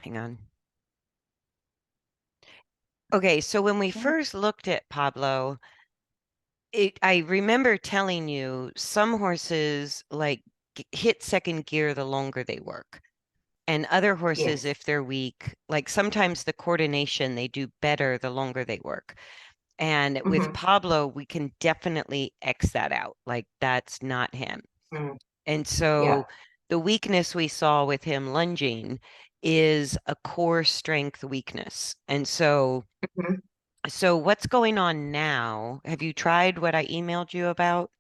Hang on. Okay, so when we first looked at Pablo, I remember telling you some horses like hit second gear the longer they work. And other horses, Yes. if they're weak, like sometimes the coordination, they do better the longer they work. And with Mm-hmm. Pablo, we can definitely X that out. Like that's not him. Mm. And Yeah. so the weakness we saw with him lunging is a core strength weakness. And Mm-hmm. so what's going on now? Have you tried what I emailed you about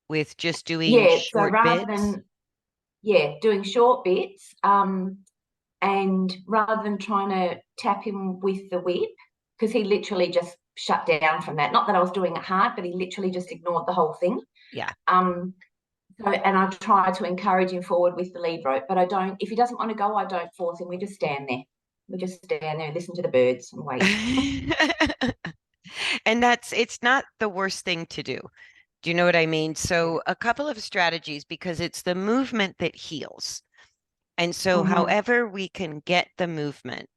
with just doing Yeah. So short rather bits? than doing short bits, and rather than trying to tap him with the whip, because he literally just shut down from that. Not that I was doing it hard, but he literally just ignored the whole thing. Yeah. Um, and I try to encourage him forward with the lead rope, but I don't. If he doesn't want to go, I don't force him. We just stand there. We just stand there, listen to the birds, and wait. And it's not the worst thing to do. Do you know what I mean? So a couple of strategies because it's the movement that heals. And so Mm-hmm. however we can get the movement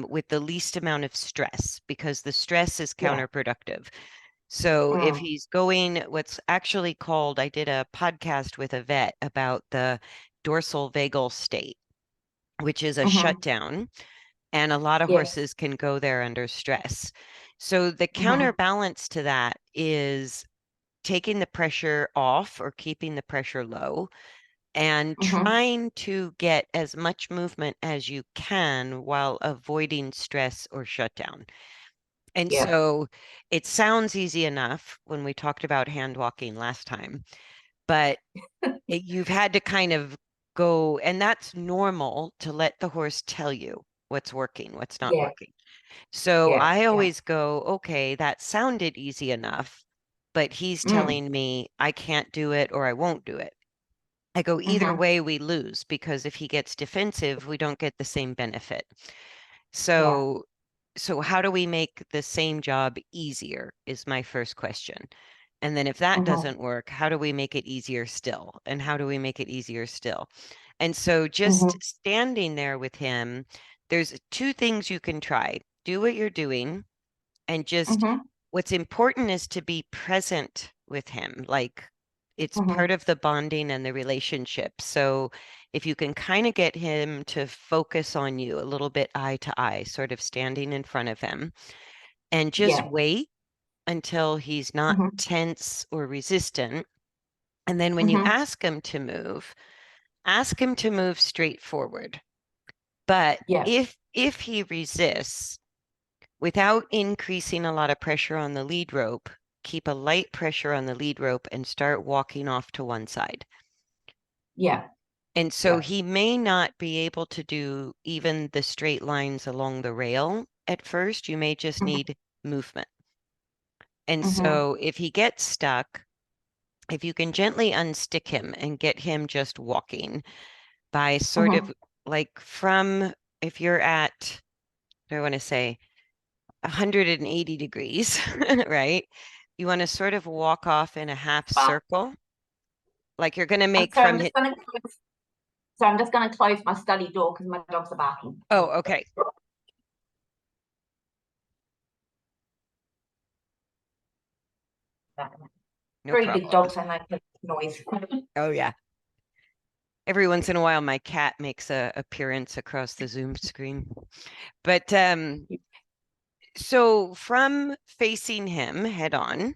with the least amount of stress, because the stress is Yeah. counterproductive. So if Mm. he's going, what's actually called, I did a podcast with a vet about the dorsal vagal state, which is a Mm-hmm. shutdown, and a lot of Yes. horses can go there under stress. So the Mm-hmm. counterbalance to that is taking the pressure off or keeping the pressure low and Mm-hmm. trying to get as much movement as you can while avoiding stress or shutdown. And Yeah. so it sounds easy enough when we talked about hand walking last time, but you've had to kind of go, and that's normal to let the horse tell you what's working, what's not Yeah. working. So Yeah. I Yeah. always go, okay, that sounded easy enough, but he's Mm. telling me I can't do it or I won't do it. I go, either Mm-hmm. way, we lose because if he gets defensive, we don't get the same benefit. Yeah. So, so how do we make the same job easier is my first question. And then if that Mm-hmm. doesn't work, how do we make it easier still? And how do we make it easier still? And so just Mm-hmm. standing there with him, there's two things you can try. Do what you're doing and just Mm-hmm. what's important is to be present with him. Like it's Mm-hmm. part of the bonding and the relationship. So if you can kind of get him to focus on you a little bit eye to eye, sort of standing in front of him, and just Yeah. wait until he's not Mm-hmm. tense or resistant. And then when you Mm-hmm. ask him to move straight forward. But Yeah. if he resists, without increasing a lot of pressure on the lead rope, keep a light pressure on the lead rope and start walking off to one side. Yeah. And so Yeah. he may not be able to do even the straight lines along the rail at first. You may just Mm-hmm. need movement. And Mm-hmm. so if he gets stuck, if you can gently unstick him and get him just walking by sort Mm-hmm. of like from, if you're at, what do I want to say, 180 degrees, right? You want to sort of walk off in a half But circle, like you're going to I'm make sorry, from it. I'm just going to close my study door because my dogs are barking. Oh, okay. No Very big problem. dogs and they make noise. Oh, yeah. Every once in a while, my cat makes a appearance across the Zoom screen. But so from facing him head on,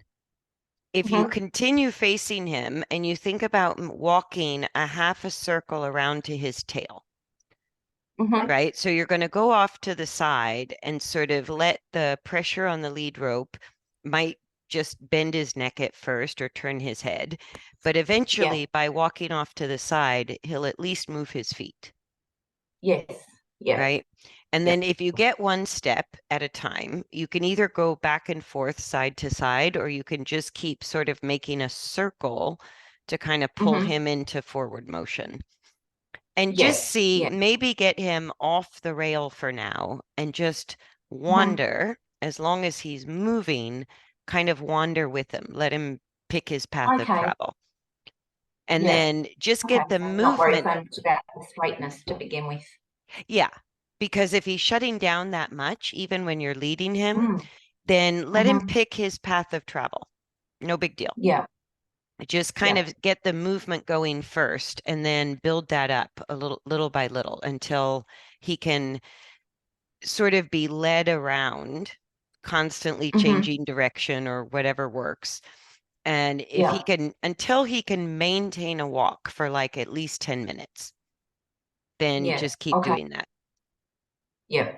if you Mm-hmm. continue facing him and you think about walking a half a circle around to his tail, Mm-hmm. right? So you're going to go off to the side and sort of let the pressure on the lead rope might just bend his neck at first or turn his head. But Yeah. eventually, by walking off to the side, he'll at least move his feet, Yes. Yeah. right? And Yeah. then if you get one step at a time, you can either go back and forth side to side, or you can just keep sort of making a circle to kind of pull Mm-hmm. him into forward motion. And just Yeah. see, Yeah. maybe get him off the rail for now and just Mm-hmm. wander as long as he's moving, kind of wander with him. Let him pick his path of Okay. travel. And Yeah. then just Okay. get the So not worry so movement. much about the straightness to begin with. Yeah. Because if he's shutting down that much, even when you're leading him, Mm, then let him hmm. pick his path of travel. No big deal. Yeah, Just kind yeah. of get the movement going first and then build that up a little by little until he can sort of be led around, constantly Hmm. changing direction or whatever works. And if he Yeah, can, until he can maintain a walk for like at least 10 minutes, then yeah. just keep Okay. doing that. Yeah,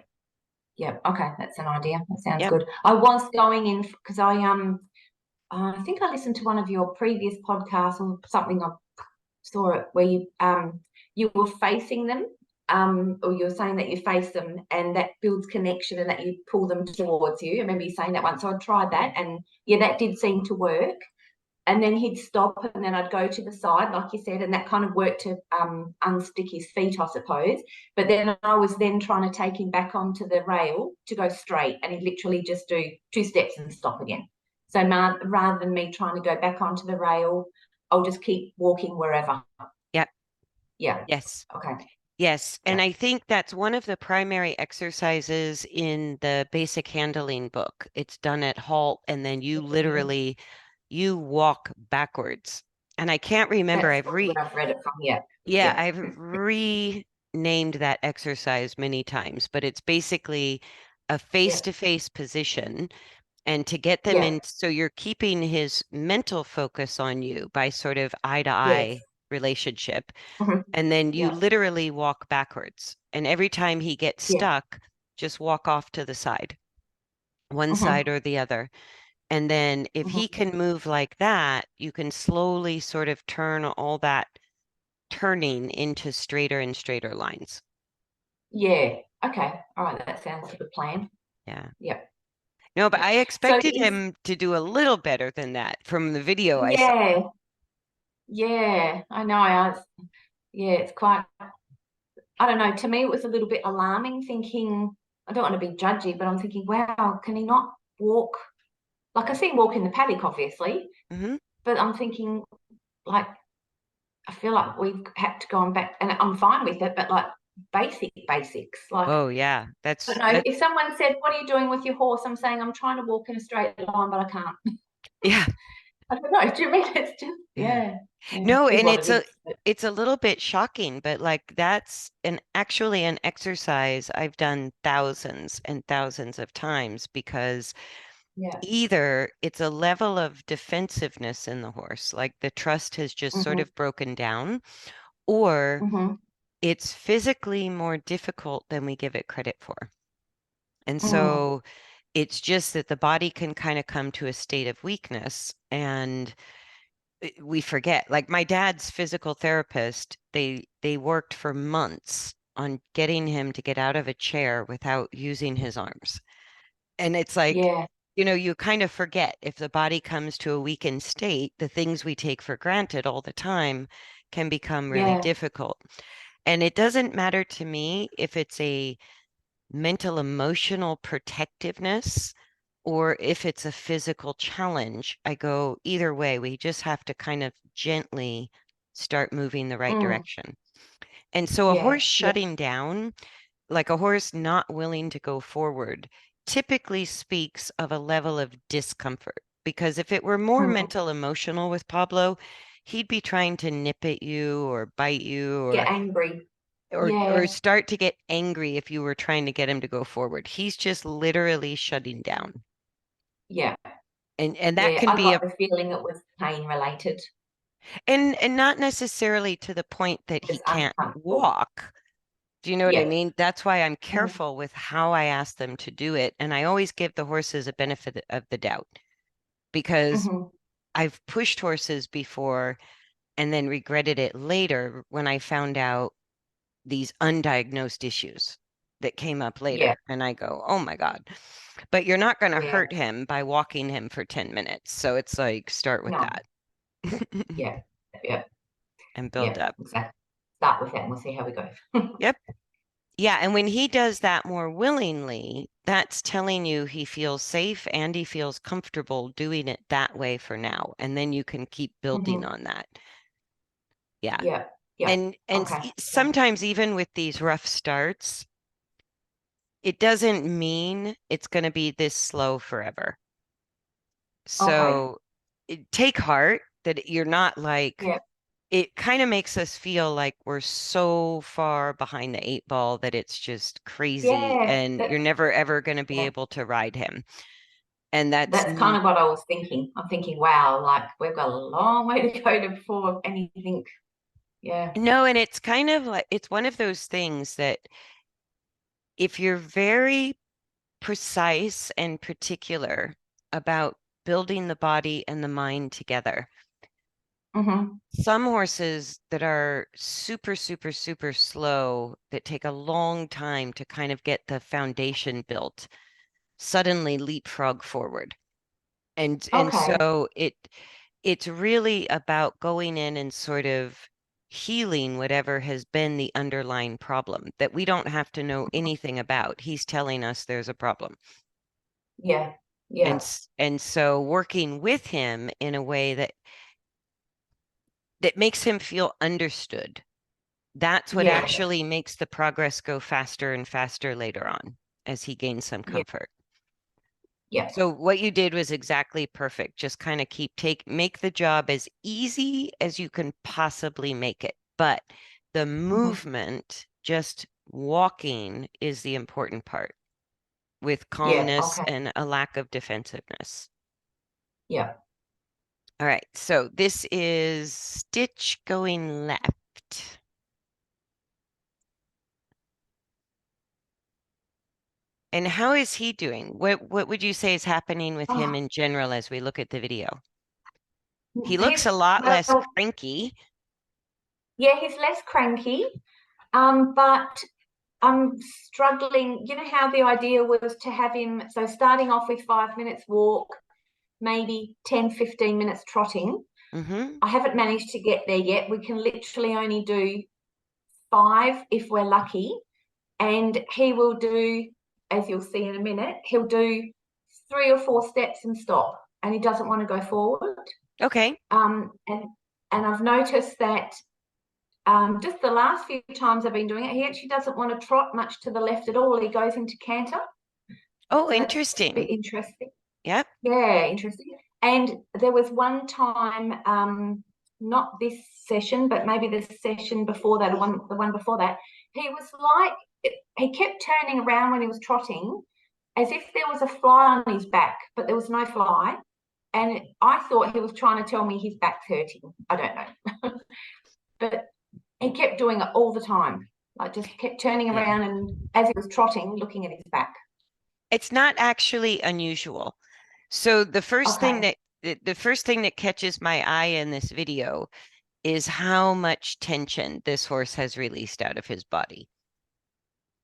yeah. Okay, that's an idea. That sounds Yep. good. I was going in because I think I listened to one of your previous podcasts or something. I saw it where you were facing them, or you were saying that you face them and that builds connection and that you pull them towards you. I remember you saying that once. So I tried that and yeah, that did seem to work. And then he'd stop and then I'd go to the side, like you said, and that kind of worked to unstick his feet, I suppose. But then I was then trying to take him back onto the rail to go straight, and he'd literally just do 2 steps and stop again. So rather than me trying to go back onto the rail, I'll just keep walking wherever. Yep. Yeah. Yes. Okay. Yes. And Yeah. I think that's one of the primary exercises in the basic handling book. It's done at halt, and then you Yeah. literally you walk backwards. And I can't remember. That's where I've read it from. Yeah. Yeah, Yeah. I've renamed that exercise many times, but it's basically a Yeah. face-to-face position. And to get them Yeah. in, so you're keeping his mental focus on you by sort of eye to Yes. eye relationship. Hmm. And then you Yeah. literally walk backwards. And every time he gets Yeah. stuck, just walk off to the side, one Hmm. side or the other. And then if he Hmm. can move like that, you can slowly sort of turn all that turning into straighter and straighter lines. Yeah. Okay. All right. That sounds like a plan. Yeah. Yeah. No, but Yeah. I So expected is him to do a little better than that from the video I saw. yeah, yeah, I know. Yeah, it's quite, I don't know. To me, it was a little bit alarming thinking, I don't want to be judgy, but I'm thinking, wow, can he not walk? Like I see him walk in the paddock, obviously, Hmm. but I'm thinking, like, I feel like we've had to go on back, and I'm fine with it, but like basics. Like, Oh yeah, I don't know. that If someone said, what are you doing with your horse? I'm saying, I'm trying to walk in a straight line, but I can't. yeah, I don't know. Do you mean it's just, yeah. yeah, yeah, No, is and what it is. But it's a little bit shocking, but like that's an actually an exercise I've done thousands and thousands of times because yeah. either it's a level of defensiveness in the horse, like the trust has just sort Hmm. of broken down, or Hmm. it's physically more difficult than we give it credit for. And Mm. so it's just that the body can kind of come to a state of weakness and we forget. Like my dad's physical therapist, they worked for months on getting him to get out of a chair without using his arms. And it's like, Yeah, you kind of forget if the body comes to a weakened state, the things we take for granted all the time can become really yeah. difficult. And it doesn't matter to me if it's a mental emotional protectiveness or if it's a physical challenge. I go either way. We just have to kind of gently start moving the right Mm. direction. And so a Yeah, horse yeah. shutting down, like a horse not willing to go forward, typically speaks of a level of discomfort. Because if it were more Mm. mental emotional with Pablo, he'd be trying to nip at you or bite you Get angry. or Yeah, start to get angry if you were trying to get him to go forward. He's just literally shutting down. yeah, And that yeah. can I be got a the feeling it was pain related, and not necessarily to the point that he just can't uncomfortable. walk. Do you know what I Yeah. mean? That's why I'm Mm. careful with how I ask them to do it. And I always give the horses a benefit of the doubt because Hmm. I've pushed horses before and then regretted it later when I found out these undiagnosed issues that came up Yeah, later. And I go, oh my God. But you're not going to yeah. hurt him by walking him for 10 minutes. So it's like, start with No, that yeah, yeah, and build yeah. up. Exactly. Start with that and we'll see how we go. Yep. Yeah. And when he does that more willingly, that's telling you he feels safe and he feels comfortable doing it that way for now. And then you can keep building Hmm. on that. Yeah. Yeah, yeah. And Okay. Yeah. sometimes even with these rough starts, it doesn't mean it's going to be this slow forever. Okay. So take heart that you're not like, Yeah. it kind of makes us feel like we're so far behind the eight ball that it's just crazy Yeah. and you're never ever going to be Yeah. able to ride him. And that's That's kind of what I was thinking. I'm thinking, wow, like we've got a long way to go to before anything. Yeah. no, and it's kind of like it's one of those things that if you're very precise and particular about building the body and the mind together, Mm-hmm. some horses that are super, super, super slow, that take a long time to kind of get the foundation built, suddenly leapfrog forward. And Okay. so it's really about going in and sort of healing whatever has been the underlying problem that we don't have to know anything about. He's telling us there's a problem. Yeah. And Yeah. and so working with him in a way that makes him feel understood. That's what Yeah. actually makes the progress go faster and faster later on as he gains some Yeah. comfort. Yeah. So what you did was exactly perfect. Just kind of make the job as easy as you can possibly make it. But the Mm-hmm. movement, just walking is the important part with Yeah. calmness Okay. and a lack of defensiveness. Yeah. All right, so this is stitch going left. And how is he doing? What would you say is happening with Oh, him in general as we look at the video? He looks he's a lot less well, cranky. yeah, he's less cranky. But I'm struggling. You know how the idea was to have him, so starting off with 5 minutes walk, maybe 10, 15 minutes trotting. Hmm. I haven't managed to get there yet. We can literally only do 5 if we're lucky. And he will do, as you'll see in a minute, he'll do 3 or 4 steps and stop. And he doesn't want to go forward. Okay. Um, and and I've noticed that just the last few times I've been doing it, he actually doesn't want to trot much to the left at all. He goes into canter. Oh, So that's a interesting. bit interesting. Yep. Yeah, interesting. And there was one time, not this session, but maybe the session before that, or the one before that, he was like, he kept turning around when he was trotting as if there was a fly on his back, but there was no fly. And I thought he was trying to tell me his back's hurting. I don't know. But he kept doing it all the time, like just kept turning Yeah. around and as he was trotting, looking at his back. It's not actually unusual. So Okay. the first thing that catches my eye in this video is how much tension this horse has released out of his body.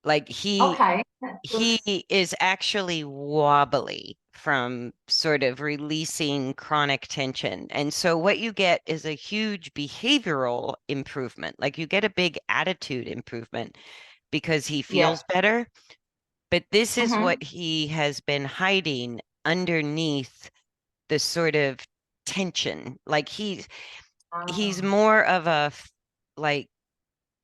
Like Okay. That's good. he is actually wobbly from sort of releasing chronic tension. And so what you get is a huge behavioral improvement. Like you get a big attitude improvement because he Yeah. feels better. But this is what Mm-hmm. he has been hiding underneath the sort of tension. Like he's Um, more of like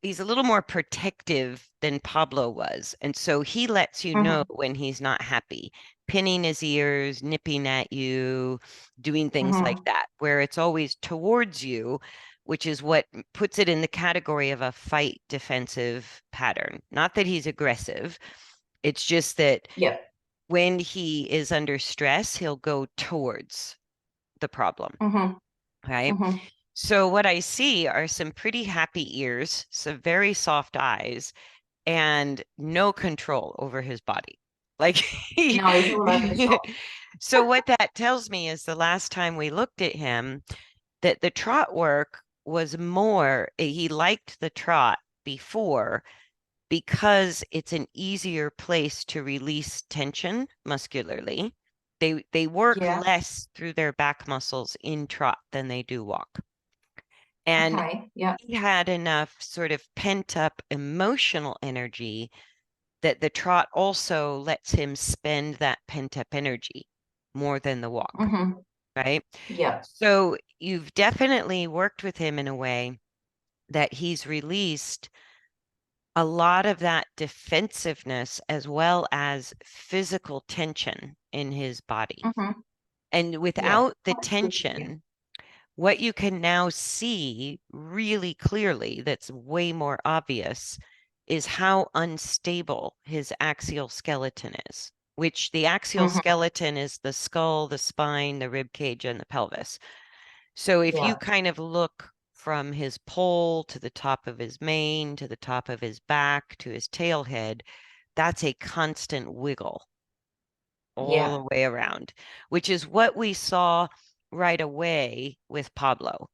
he's a little more protective than Pablo was. And so he lets you know mm-hmm. when he's not happy, pinning his ears, nipping at you, doing things like Mm-hmm. that, where it's always towards you, which is what puts it in the category of a fight defensive pattern. Not that he's aggressive, it's just that Yeah. when he is under stress, he'll go towards the problem, Mm-hmm. right? Mm-hmm. So what I see are some pretty happy ears, some very soft eyes, and no control over his body. Like he, No, he's all over the shop. so what that tells me is the last time we looked at him, that the trot work was more, he liked the trot before because it's an easier place to release tension muscularly. They work Yeah. less through their back muscles in trot than they do walk. And Okay. Yeah. he had enough sort of pent up emotional energy that the trot also lets him spend that pent up energy more than the walk, Mm-hmm. right? Yeah. So you've definitely worked with him in a way that he's released a lot of that defensiveness as well as physical tension in his body. Mm-hmm. And Yeah. without the Oh, that's good to hear. tension, what you can now see really clearly, that's way more obvious, is how unstable his axial skeleton is, which the axial Mm-hmm. skeleton is the skull, the spine, the rib cage, and the pelvis. So if you Yeah. kind of look from his poll to the top of his mane, to the top of his back, to his tail head, that's a constant wiggle all Yeah. the way around, which is what we saw right away with Pablo.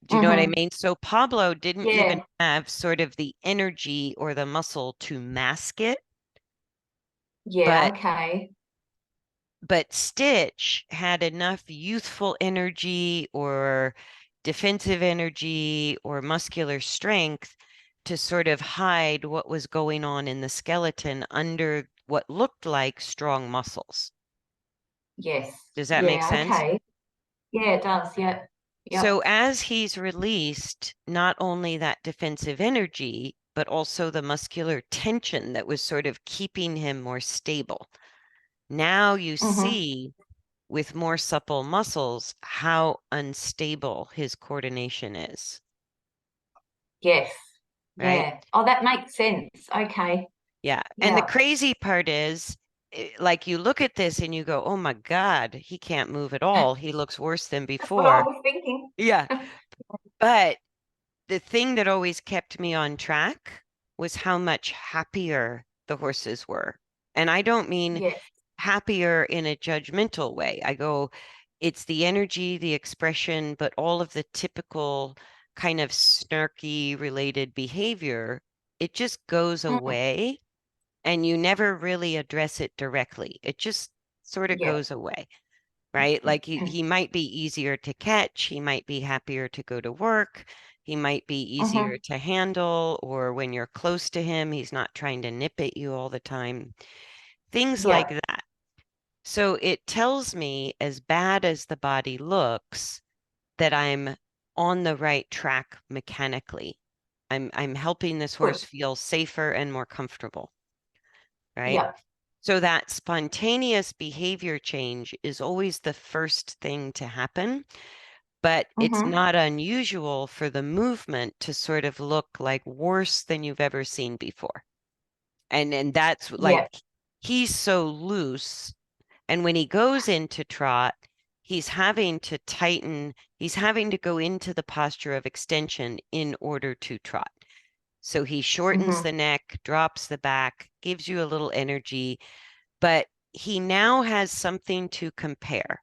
Do you know what I Mm-hmm. mean? So Pablo didn't even Yeah. have sort of the energy or the muscle to mask it, Yeah. but Okay. Stitch had enough youthful energy or defensive energy or muscular strength to sort of hide what was going on in the skeleton under what looked like strong muscles. Yes. Does that make Yeah. sense? Okay. Yeah, it does. Yep. So Yep. as he's released not only that defensive energy, but also the muscular tension that was sort of keeping him more stable. Now you Mm-hmm. see with more supple muscles how unstable his coordination is, Yes. right? Yeah. Oh, that makes sense. Okay. Yeah. And the Yeah. crazy part is, like you look at this and you go, oh my God, he can't move at all. He looks worse than That's what I before. was thinking. Yeah. But the thing that always kept me on track was how much happier the horses were. And I don't mean Yes. happier in a judgmental way. I go, it's the energy, the expression, but all of the typical kind of snarky related behavior, it just goes Mm. away and you never really address it directly. It just sort of Yeah. goes away, right? Like he might be easier to catch, he might be happier to go to work, he might be easier Mm-hmm. to handle, or when you're close to him, he's not trying to nip at you all the time. Things like Yeah. that. So it tells me, as bad as the body looks, that I'm on the right track mechanically. I'm helping this Good. horse feel safer and more comfortable, right? Yeah. So that spontaneous behavior change is always the first thing to happen, but it's Mm-hmm. not unusual for the movement to sort of look like worse than you've ever seen before. And that's like Yeah. he's so loose. And when he goes into trot, he's having to tighten, he's having to go into the posture of extension in order to trot. So he shortens Mm-hmm. the neck, drops the back, gives you a little energy, but he now has something to compare.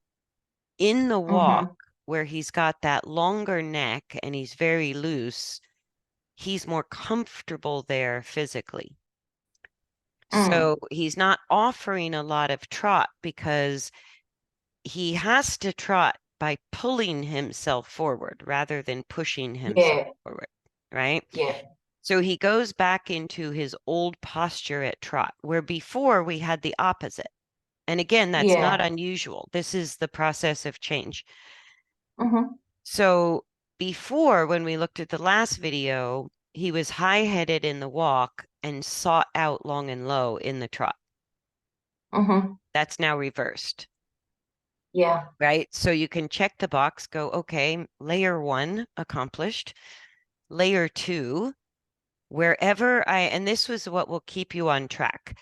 In the walk, Mm-hmm. where he's got that longer neck and he's very loose, he's more comfortable there physically. So Mm. he's not offering a lot of trot because he has to trot by pulling himself forward rather than pushing himself Yeah. forward, right? Yeah. So he goes back into his old posture at trot, where before we had the opposite. And again, that's not Yeah. unusual. This is the process of change. Mm-hmm. So before, when we looked at the last video, he was high-headed in the walk and sought out long and low in the trot. Mm-hmm. That's now reversed, Yeah. right? So you can check the box, go, okay, layer one accomplished. Layer two, wherever and this was what will keep you on track.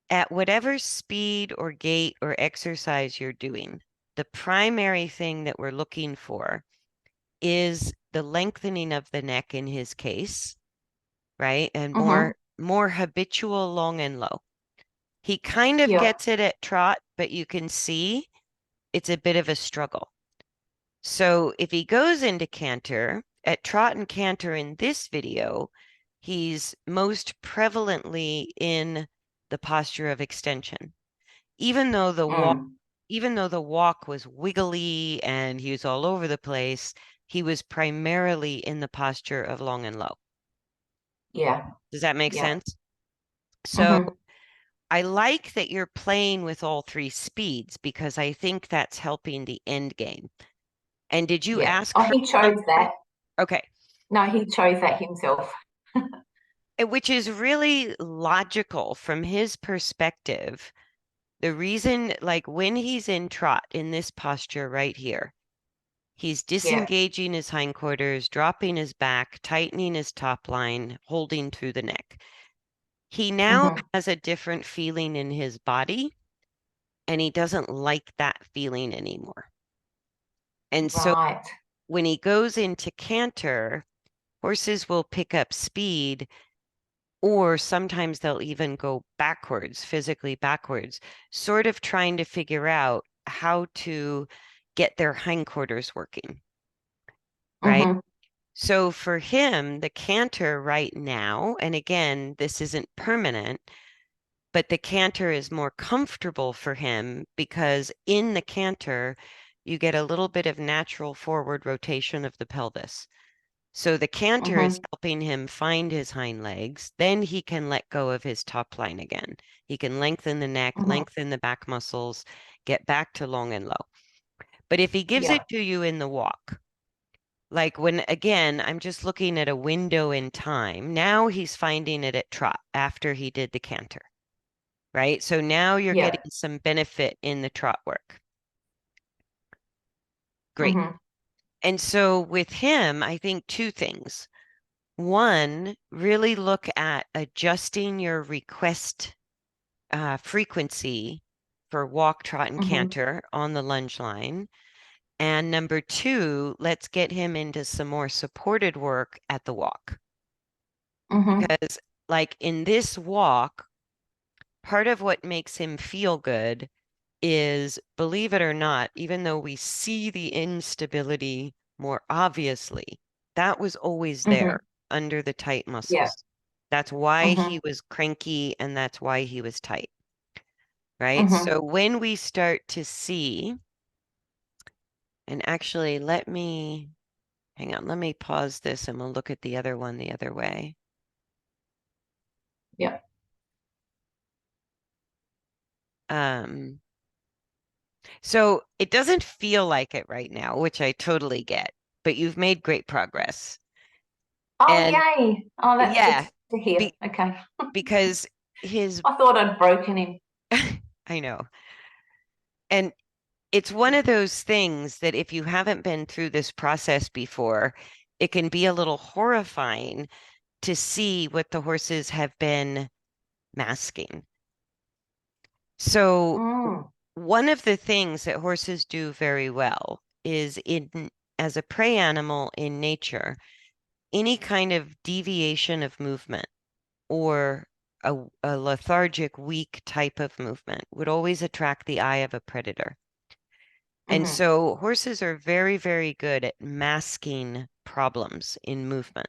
At whatever speed or gait or exercise you're doing, the primary thing that we're looking for is the lengthening of the neck in his case, right? And Mm-hmm. more habitual long and low. He kind of Yeah. gets it at trot, but you can see it's a bit of a struggle. So if he goes into canter, at trot and canter in this video, he's most prevalently in the posture of extension. Even though the walk, Mm. even though the walk was wiggly and he was all over the place, he was primarily in the posture of long and low. Yeah. Does that make Yeah. sense? So Mm-hmm. I like that you're playing with all three speeds because I think that's helping the end game. And did you Yeah. ask Oh, for he chose something? that. Okay. No, he chose that himself. which is really logical from his perspective. The reason, like when he's in trot in this posture right here, he's Yeah. disengaging his hindquarters, dropping his back, tightening his top line, holding through the neck. He now Mm-hmm. has a different feeling in his body, and he doesn't like that feeling anymore. And so Right. when he goes into canter, horses will pick up speed, or sometimes they'll even go backwards, physically backwards, sort of trying to figure out how to get their hindquarters working, right? Mm-hmm. So for him, the canter right now, and again, this isn't permanent, but the canter is more comfortable for him because in the canter, you get a little bit of natural forward rotation of the pelvis. So the canter is Mm-hmm. helping him find his hind legs. Then he can let go of his top line again. He can lengthen the neck, Mm-hmm. lengthen the back muscles, get back to long and low. But if he gives Yeah. it to you in the walk, like when, again, I'm just looking at a window in time. Now he's finding it at trot after he did the canter, right? So now you're Yeah. getting some benefit in the trot work. Great. Mm-hmm. And so with him, I think two things. One, really look at adjusting your request frequency for walk, trot, and Mm-hmm. canter on the lunge line. And number two, let's get him into some more supported work at the walk. Mm-hmm. Because, like in this walk, part of what makes him feel good is, believe it or not, even though we see the instability more obviously, that was always Mm-hmm. there under the tight Yeah. muscles. That's why Mm-hmm. he was cranky and that's why he was tight, right? Mm-hmm. So when we start to see, and actually, hang on, let me pause this and we'll look at the other one the other way. Yeah. Um, so it doesn't feel like it right now, which I totally get, but you've made great progress. Oh, And yay. Oh, that's good yeah, to hear. be, Okay. because his, I thought I'd broken him. I know. And it's one of those things that if you haven't been through this process before, it can be a little horrifying to see what the horses have been masking. So Mm. one of the things that horses do very well is as a prey animal in nature, any kind of deviation of movement or a lethargic, weak type of movement would always attract the eye of a predator. And Mm-hmm. so horses are very, very good at masking problems in movement.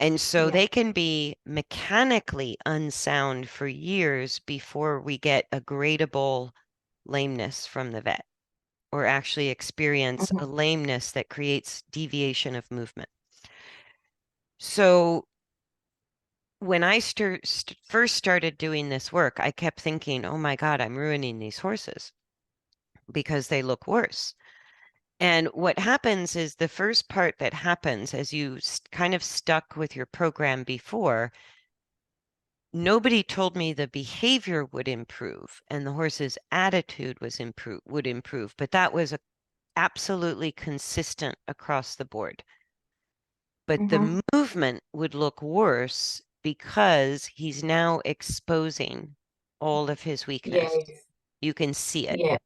And so Yeah. they can be mechanically unsound for years before we get a gradable lameness from the vet or actually experience a Mm-hmm. lameness that creates deviation of movement. So when I first started doing this work, I kept thinking, oh my God, I'm ruining these horses because they look worse. And what happens is the first part that happens as you kind of stuck with your program before, nobody told me the behavior would improve and the horse's attitude would improve, but that was absolutely consistent across the board. But Mm-hmm. the movement would look worse because he's now exposing all of his weakness. Yes. You can see it, Yeah.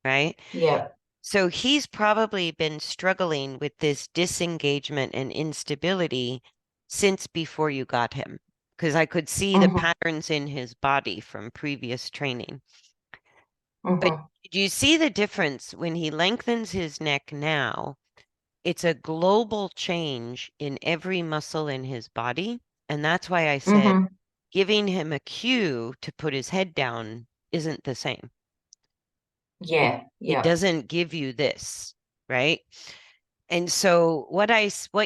right? Yeah. So he's probably been struggling with this disengagement and instability since before you got him, because I could see the Mm-hmm. patterns in his body from previous training. But Mm-hmm. do you see the difference when he lengthens his neck now? It's a global change in every muscle in his body. And that's why I said Mm-hmm. giving him a cue to put his head down isn't the same. It Yeah. it Yeah. doesn't give you this, right? And so what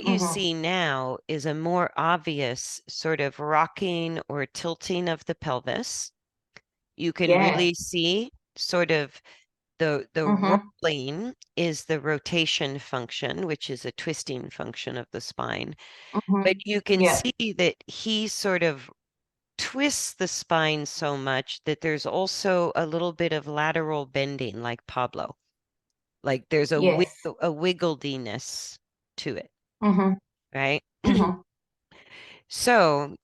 you Mm-hmm. see now is a more obvious sort of rocking or tilting of the pelvis. You can Yeah. really see sort of The Mm-hmm. rolling is the rotation function, which is a twisting function of the spine. Mm-hmm. But you can Yeah. see that he sort of twists the spine so much that there's also a little bit of lateral bending, like Pablo. Like there's Yes. a wigglediness to it, Mm-hmm. right? Mm-hmm. So,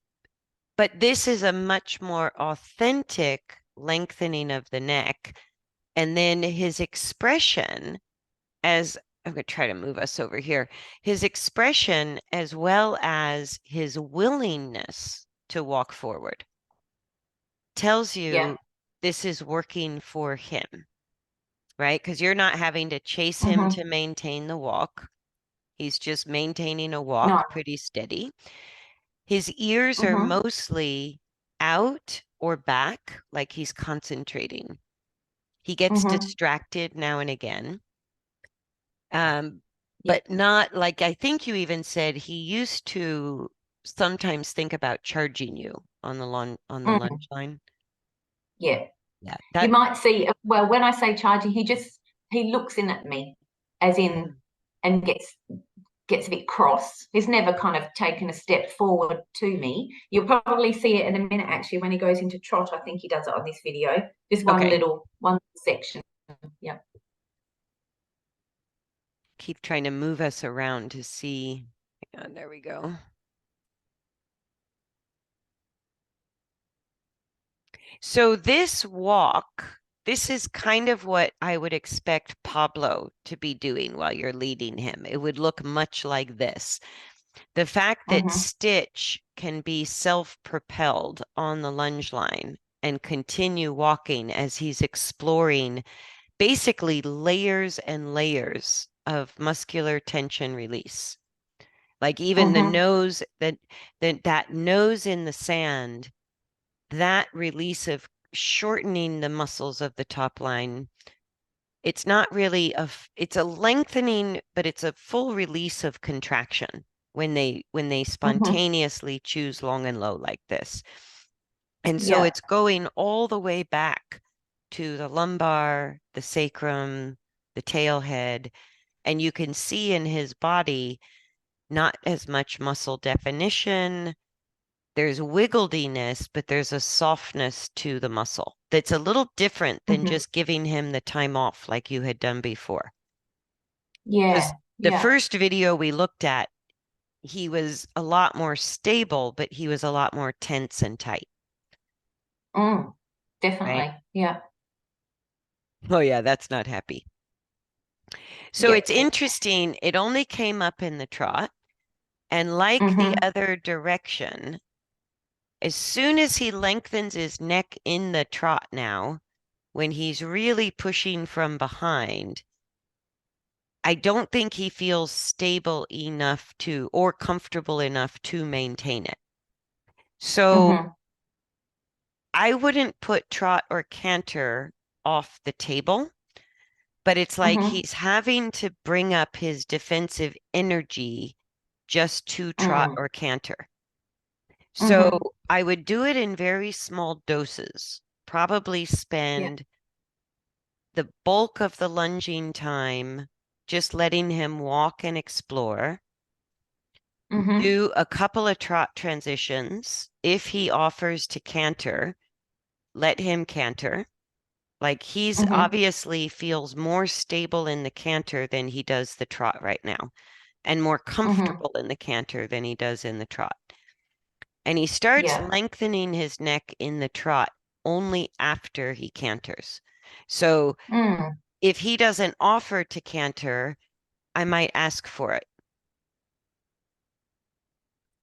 but this is a much more authentic lengthening of the neck. And then his expression, as I'm going to try to move us over here, his expression as well as his willingness to walk forward tells Yeah. you this is working for him, right? Because you're not having to chase him Mm-hmm. to maintain the walk. He's just maintaining a No. walk pretty steady. His ears are Mm-hmm. mostly out or back, like he's concentrating. He gets Mm-hmm. distracted now and again. Um, Yeah. but not like I think you even said he used to sometimes think about charging you on the Mm. lunge line. Yeah. Yeah, You that might see, well, when I say charging, he looks in at me, as in, Mhm. and gets a bit cross. He's never kind of taken a step forward to me. You'll probably see it in a minute, actually, when he goes into trot. I think he does it on this video. Just Okay. one section. Yeah. Keep trying to move us around to see. Hang on, there we go. So this walk, this is kind of what I would expect Pablo to be doing while you're leading him. It would look much like this. The fact that Mm-hmm. Stitch can be self-propelled on the lunge line and continue walking as he's exploring basically layers and layers of muscular tension release. Like even the Mm-hmm. nose that nose in the sand, that release of shortening the muscles of the top line, it's not really it's a lengthening, but it's a full release of contraction when they Mm-hmm. spontaneously choose long and low like this. And so Yeah. it's going all the way back to the lumbar, the sacrum, the tail head, and you can see in his body not as much muscle definition. There's wigglediness, but there's a softness to the muscle that's a little different than Mm-hmm. just giving him the time off like you had done before. Because Yeah. the Yeah. first video we looked at, he was a lot more stable, but he was a lot more tense and tight, Mm. right? Definitely. Yeah. Oh, yeah, that's not happy. So Yeah. it's interesting. It only came up in the trot. And like the Mm-hmm. other direction, as soon as he lengthens his neck in the trot now, when he's really pushing from behind, I don't think he feels stable enough to or comfortable enough to maintain it. So Mm-hmm. I wouldn't put trot or canter off the table, but it's like Mm-hmm. he's having to bring up his defensive energy just to trot Mm. or canter. So Mm-hmm. I would do it in very small doses, probably Yeah. spend the bulk of the lunging time just letting him walk and explore. Mm-hmm. Do a couple of trot transitions. If he offers to canter, let him canter. Like he's Mm-hmm. obviously feels more stable in the canter than he does the trot right now, and more Mm-hmm. comfortable in the canter than he does in the trot. And he starts Yeah. lengthening his neck in the trot only after he canters. So Mm. if he doesn't offer to canter, I might ask for it,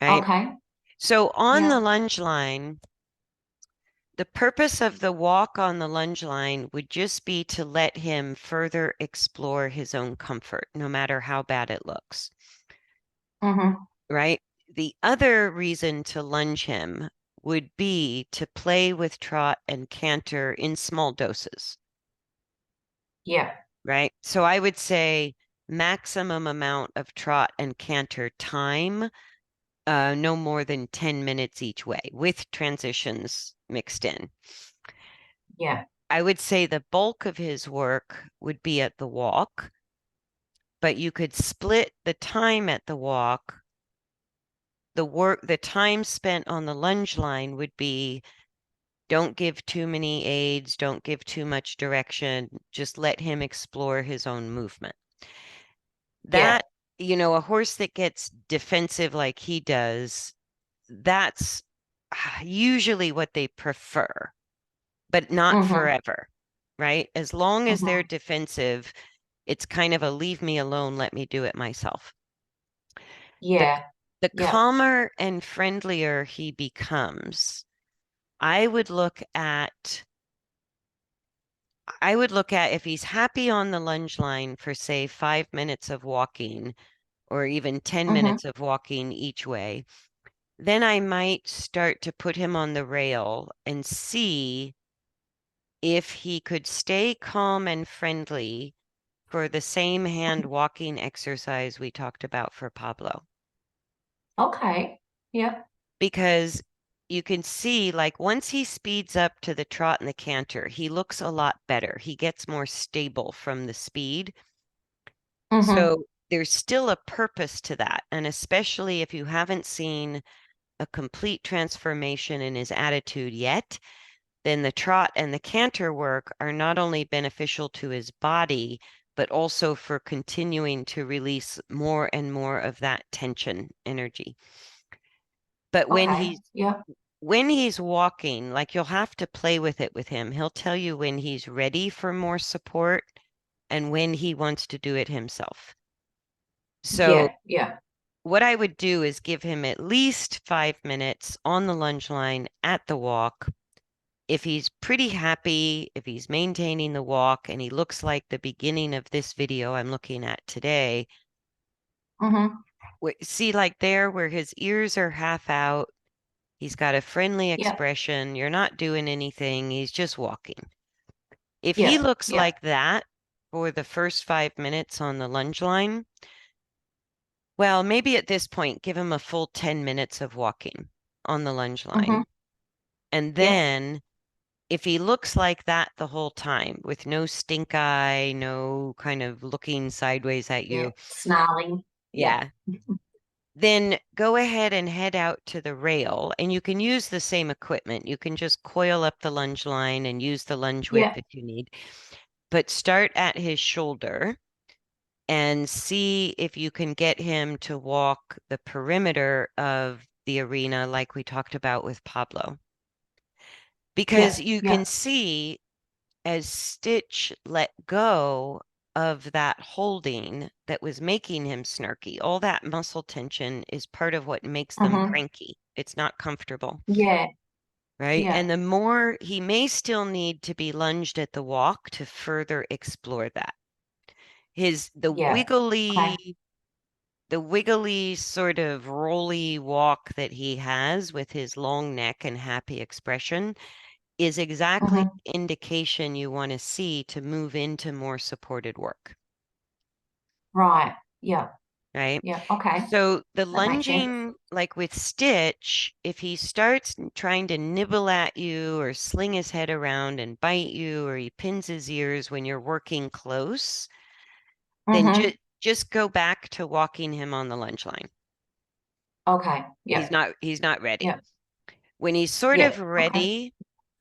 right? Okay. So on the Yeah. lunge line, the purpose of the walk on the lunge line would just be to let him further explore his own comfort, no matter how bad it looks, Mm-hmm. right? The other reason to lunge him would be to play with trot and canter in small doses, Yeah. right? So I would say maximum amount of trot and canter time, no more than 10 minutes each way with transitions mixed in. Yeah. I would say the bulk of his work would be at the walk, but you could split the time at the walk. The time spent on the lunge line would be don't give too many aids, don't give too much direction, just let him explore his own movement. Yeah. That, a horse that gets defensive like he does, that's usually what they prefer, but not Mm-hmm. forever, right? As long as they're Mm-hmm. defensive, it's kind of a leave me alone, let me do it myself. The Yeah. the Yeah. calmer and friendlier he becomes, I would look at I would look at if he's happy on the lunge line for say 5 minutes of walking or even 10 Mm-hmm. minutes of walking each way, then I might start to put him on the rail and see if he could stay calm and friendly for the same hand walking exercise we talked about for Pablo. Okay. Yeah. Because you can see, like, once he speeds up to the trot and the canter, he looks a lot better. He gets more stable from the speed. Mm-hmm. So there's still a purpose to that. And especially if you haven't seen a complete transformation in his attitude yet, then the trot and the canter work are not only beneficial to his body, but also for continuing to release more and more of that tension energy. But Okay. Yeah. when he's walking, like you'll have to play with it with him. He'll tell you when he's ready for more support and when he wants to do it himself. So Yeah. Yeah. what I would do is give him at least 5 minutes on the lunge line at the walk. If he's pretty happy, if he's maintaining the walk and he looks like the beginning of this video I'm looking at today, Mm-hmm. see like there where his ears are half out, he's got a friendly Yeah. expression, you're not doing anything, he's just walking. If he Yeah. looks Yeah. like that for the first 5 minutes on the lunge line, well, maybe at this point, give him a full 10 minutes of walking on the lunge Mm-hmm. line. And Yeah. then if he looks like that the whole time with no stink eye, no kind of looking sideways at Yeah. you, Snarling. Yeah. yeah, then go ahead and head out to the rail and you can use the same equipment. You can just coil up the lunge line and use the lunge whip Yeah. if you need, but start at his shoulder and see if you can get him to walk the perimeter of the arena like we talked about with Pablo. Because Yeah. you can Yeah. see as Stitch let go of that holding that was making him snarky, all that muscle tension is part of what makes them Mm-hmm. cranky. It's not comfortable, Yeah. right? Yeah. And the more he may still need to be lunged at the walk to further explore that. His Yeah. Okay. the wiggly sort of rolly walk that he has with his long neck and happy expression is exactly Mm-hmm. the indication you want to see to move into more supported work, Right. Yeah. right? Yeah. Okay. So the That makes sense. lunging, like with Stitch, if he starts trying to nibble at you or sling his head around and bite you, or he pins his ears when you're working close, then Mm-hmm. just go back to walking him on the lunge line. Okay. Yeah. He's not ready. Yeah. When he's sort Yeah. of Okay. ready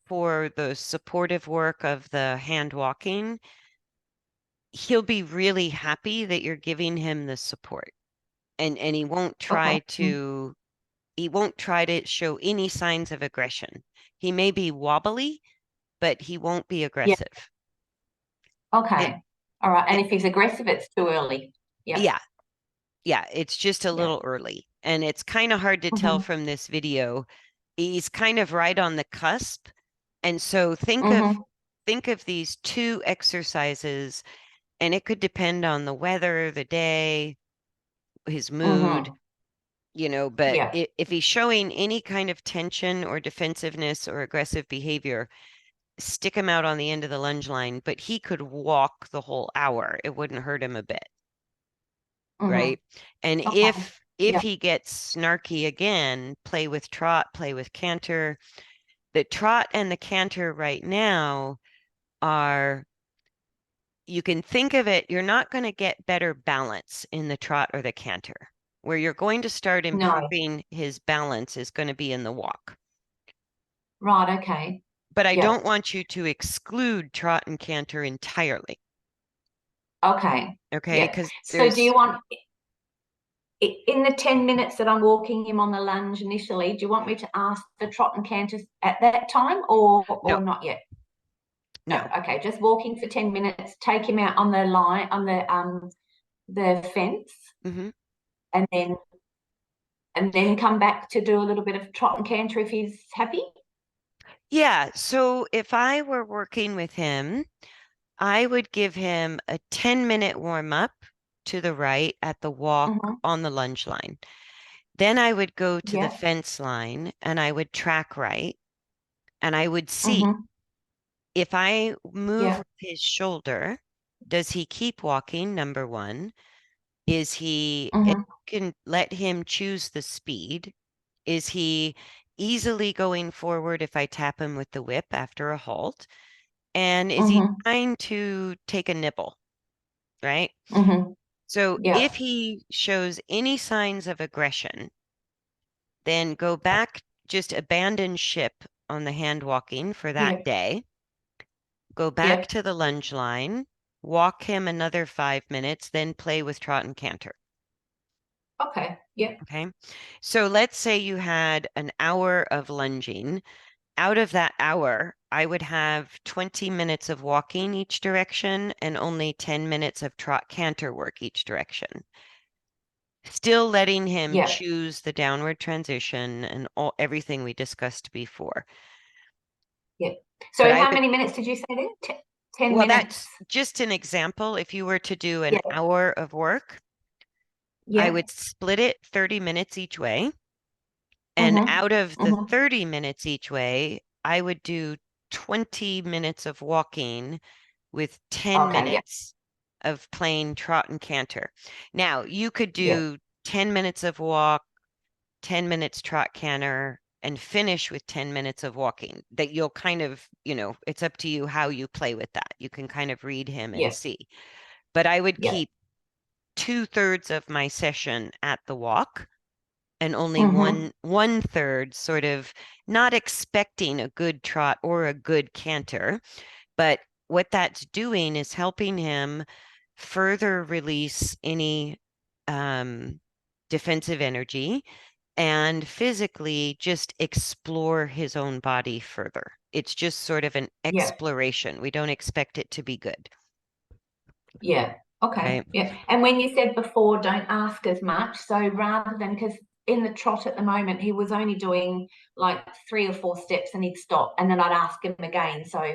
for the supportive work of the hand walking, he'll be really happy that you're giving him the support. And Okay. he won't try to show any signs of aggression. He may be wobbly, but he won't be Yeah. aggressive. It, Okay. All right. And it if he's aggressive, it's too early. Yeah. yeah, yeah, it's just a Yeah. little early. And it's kind of hard to tell Mm-hmm. from this video. He's kind of right on the cusp. And so Mm-hmm. think of these two exercises, and it could depend on the weather, the day, his mood, Mm-hmm. but Yeah. if he's showing any kind of tension or defensiveness or aggressive behavior, stick him out on the end of the lunge line, but he could walk the whole hour. It wouldn't hurt him a bit, Mm-hmm. right? And Okay. if Yeah. he gets snarky again, play with trot, play with canter. The trot and the canter right now are, you can think of it, you're not going to get better balance in the trot or the canter. Where you're going to start No. improving his balance is going to be in the walk. Right, okay. But I Yeah. don't want you to exclude trot and canter entirely. Okay. Okay, Yeah. because So do you there's want in the 10 minutes that I'm walking him on the lunge initially, do you want me to ask the trot and canter at that time no, or not yet? No. no. Okay. Just walking for 10 minutes, take him out on the line on the fence Hmm. and then come back to do a little bit of trot and canter if he's happy. Yeah, so if I were working with him, I would give him a 10-minute warm up to the right at the walk Mm-hmm. on the lunge line. Then I would go to the Yeah. fence line and I would track right and I would see Mm-hmm. if I move Yeah. with his shoulder, does he keep walking? Number one. Is he, and Mm-hmm. you can let him choose the speed. Is he easily going forward if I tap him with the whip after a halt? And is he Mm-hmm. trying to take a nibble, right? Mm-hmm. So Yeah. if he shows any signs of aggression, then go back, just abandon ship on the hand walking for that Yeah. day. Go back Yeah. to the lunge line, walk him another 5 minutes, then play with trot and canter. Okay. Yeah. Okay. So let's say you had an hour of lunging. Out of that hour, I would have 20 minutes of walking each direction and only 10 minutes of trot canter work each direction. Still letting him Yeah. choose the downward transition and everything we discussed before. Yeah. But So I how would, many minutes did you say there? 10 well, minutes. that's just an example. If you were to do an Yeah. hour of work, I Yeah. would split it 30 minutes each way. And Mm-hmm. out of the Mm-hmm. 30 minutes each way, I would do 20 minutes of walking with 10 Okay. Yeah. minutes of playing trot and canter. Now, you could Yeah. do 10 minutes of walk, 10 minutes trot canter, and finish with 10 minutes of walking. That you'll kind of, it's up to you how you play with that. You can kind of read him and Yeah. see. But I would Yeah. keep 2/3 of my session at the walk and only Mm-hmm. one third sort of not expecting a good trot or a good canter, but what that's doing is helping him further release any um, defensive energy and physically just explore his own body further. It's just sort of an Yeah. exploration. We don't expect it to be good, Yeah. Okay. right? Yeah. And when you said before, don't ask as much. So rather than, because in the trot at the moment, he was only doing like 3 or 4 steps and he'd stop and then I'd ask him again. So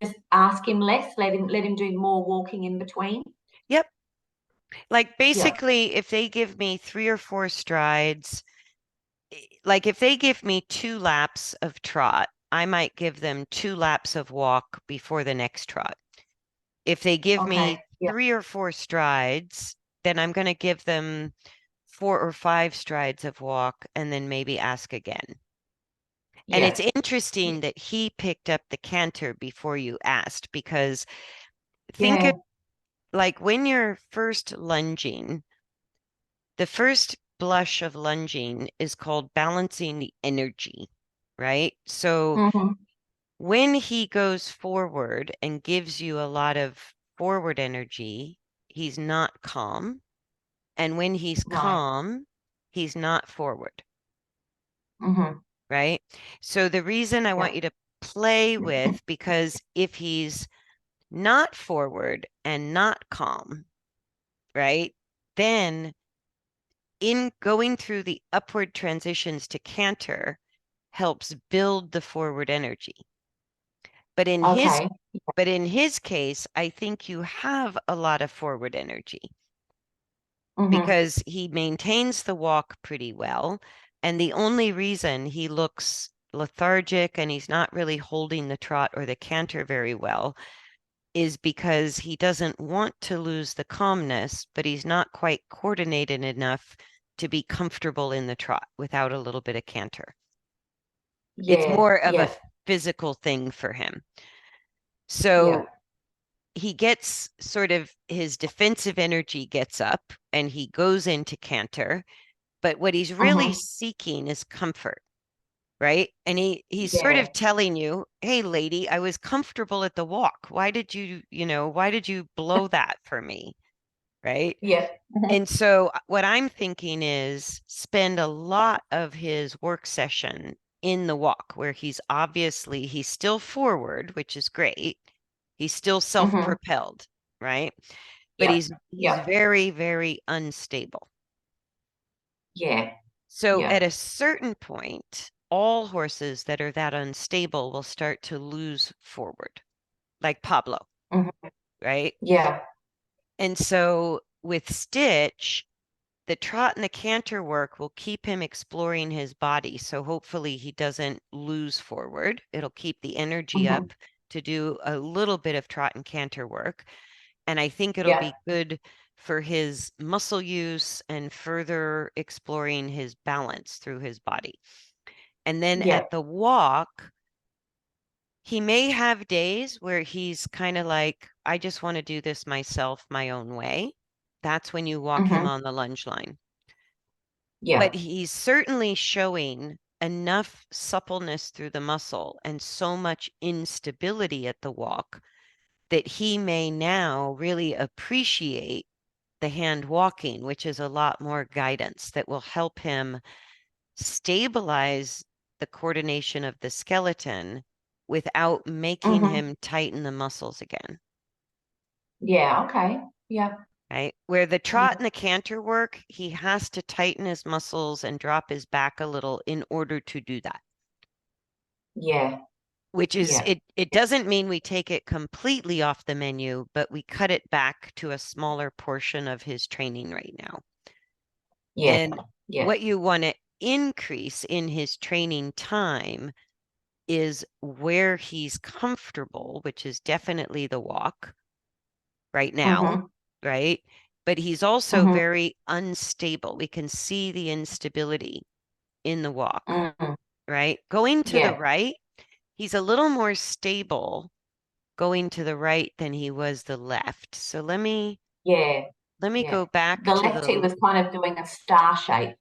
just ask him less, let him do more walking in between. Yep. Like Yeah. basically, if they give me 3 or 4 strides, like if they give me 2 laps of trot, I might give them 2 laps of walk before the next trot. If they give me Okay. Yeah. 3 or 4 strides, then I'm going to give them 4 or 5 strides of walk and then maybe ask again. And it's Yeah. interesting that he picked up the canter before you asked because think of Yeah. like when you're first lunging, the first blush of lunging is called balancing the energy, right? So Mm-hmm. when he goes forward and gives you a lot of forward energy, he's not calm. And when he's No. calm, he's not forward, Mm-hmm. right? So the reason I want Yeah. you to play with, because if he's not forward and not calm, right? Then in going through the upward transitions to canter helps build the forward energy. But in his Okay. but in his case, I think you have a lot of forward energy Mm-hmm. because he maintains the walk pretty well. And the only reason he looks lethargic and he's not really holding the trot or the canter very well is because he doesn't want to lose the calmness, but he's not quite coordinated enough to be comfortable in the trot without a little bit of canter. It's Yeah. more of a Yeah. physical thing for him. Yeah. So he gets sort of his defensive energy gets up and he goes into canter, but what he's really Mm-hmm. seeking is comfort, right? And he's sort Yeah. of telling you, "Hey lady, I was comfortable at the walk. Why did why did you blow that for me?" Right? Yeah. Mm-hmm. And so what I'm thinking is spend a lot of his work session in the walk where he's still forward, which is great. He's still Mm-hmm. self-propelled, right? But Yeah. he's Yeah. very, very unstable. Yeah. So Yeah. at a certain point, all horses that are that unstable will start to lose forward, like Pablo, Mm-hmm. right? Yeah. And so with Stitch, the trot and the canter work will keep him exploring his body. So hopefully he doesn't lose forward. It'll keep the energy Mm-hmm. up to do a little bit of trot and canter work. And I think it'll Yeah. be good for his muscle use and further exploring his balance through his body. And then Yeah. at the walk, he may have days where he's kind of like, I just want to do this myself, my own way. That's when you walk him Mm-hmm. on the lunge line. Yeah. But he's certainly showing enough suppleness through the muscle and so much instability at the walk that he may now really appreciate the hand walking, which is a lot more guidance that will help him stabilize the coordination of the skeleton without making Mm-hmm. him tighten the muscles again. Yeah. Okay. Yeah. Right? Where the trot Yeah. and the canter work, he has to tighten his muscles and drop his back a little in order to do that. Yeah. Which is Yeah. it doesn't mean we take it completely off the menu, but we cut it back to a smaller portion of his training right now. Yeah. And Yeah. what you want to increase in his training time is where he's comfortable, which is definitely the walk right now, Mm-hmm. right? But he's also Mm-hmm. very unstable. We can see the instability in the walk, Mm-hmm. right? Going to the Yeah. right, he's a little more stable going to the right than he was the left. So Yeah. let me Yeah. go back The to left hip the was kind of doing a star shape.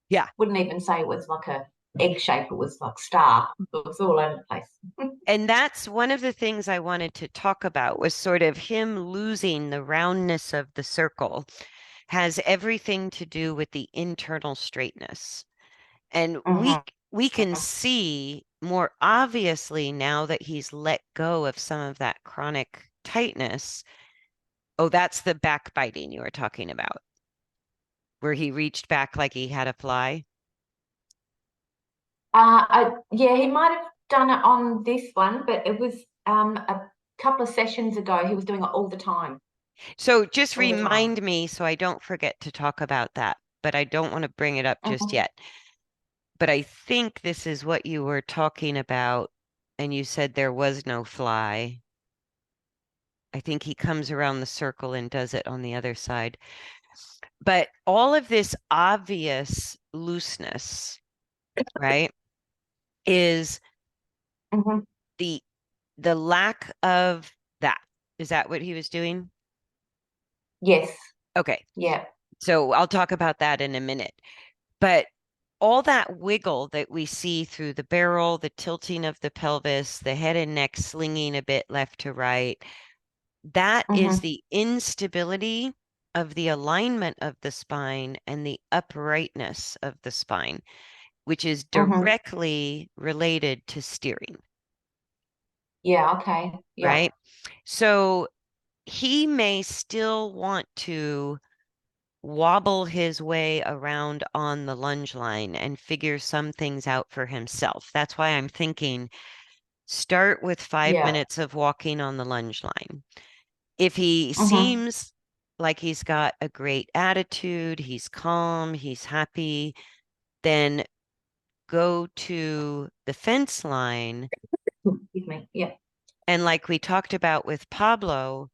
yeah. Wouldn't even say it was like a egg shape. It was like star. It was all over the place. And that's one of the things I wanted to talk about was sort of him losing the roundness of the circle has everything to do with the internal straightness. And Mm-hmm. we can see more obviously now that he's let go of some of that chronic tightness. Oh, that's the backbiting you were talking about, where he reached back like he had a fly. Yeah, he might have done it on this one, but it was a couple of sessions ago. He was doing it all the time, So just all the time. remind me so I don't forget to talk about that, but I don't want to bring it up just Mm-hmm. yet. But I think this is what you were talking about, and you said there was no fly. I think he comes around the circle and does it on the other side. But all of this obvious looseness, right, is Mm-hmm. the the lack of that. Is that what he was doing? Yes. Okay. Yeah. So I'll talk about that in a minute. But all that wiggle that we see through the barrel, the tilting of the pelvis, the head and neck slinging a bit left to right, that is Mm-hmm. the instability of the alignment of the spine and the uprightness of the spine, which is Mm-hmm. directly related to steering, Yeah. Okay. Yeah. right? So he may still want to wobble his way around on the lunge line and figure some things out for himself. That's why I'm thinking start with five Yeah. minutes of walking on the lunge line. If he Mm-hmm. seems like he's got a great attitude, he's calm, he's happy, then go to the fence line. Excuse me. Yeah. And like we talked about with Pablo,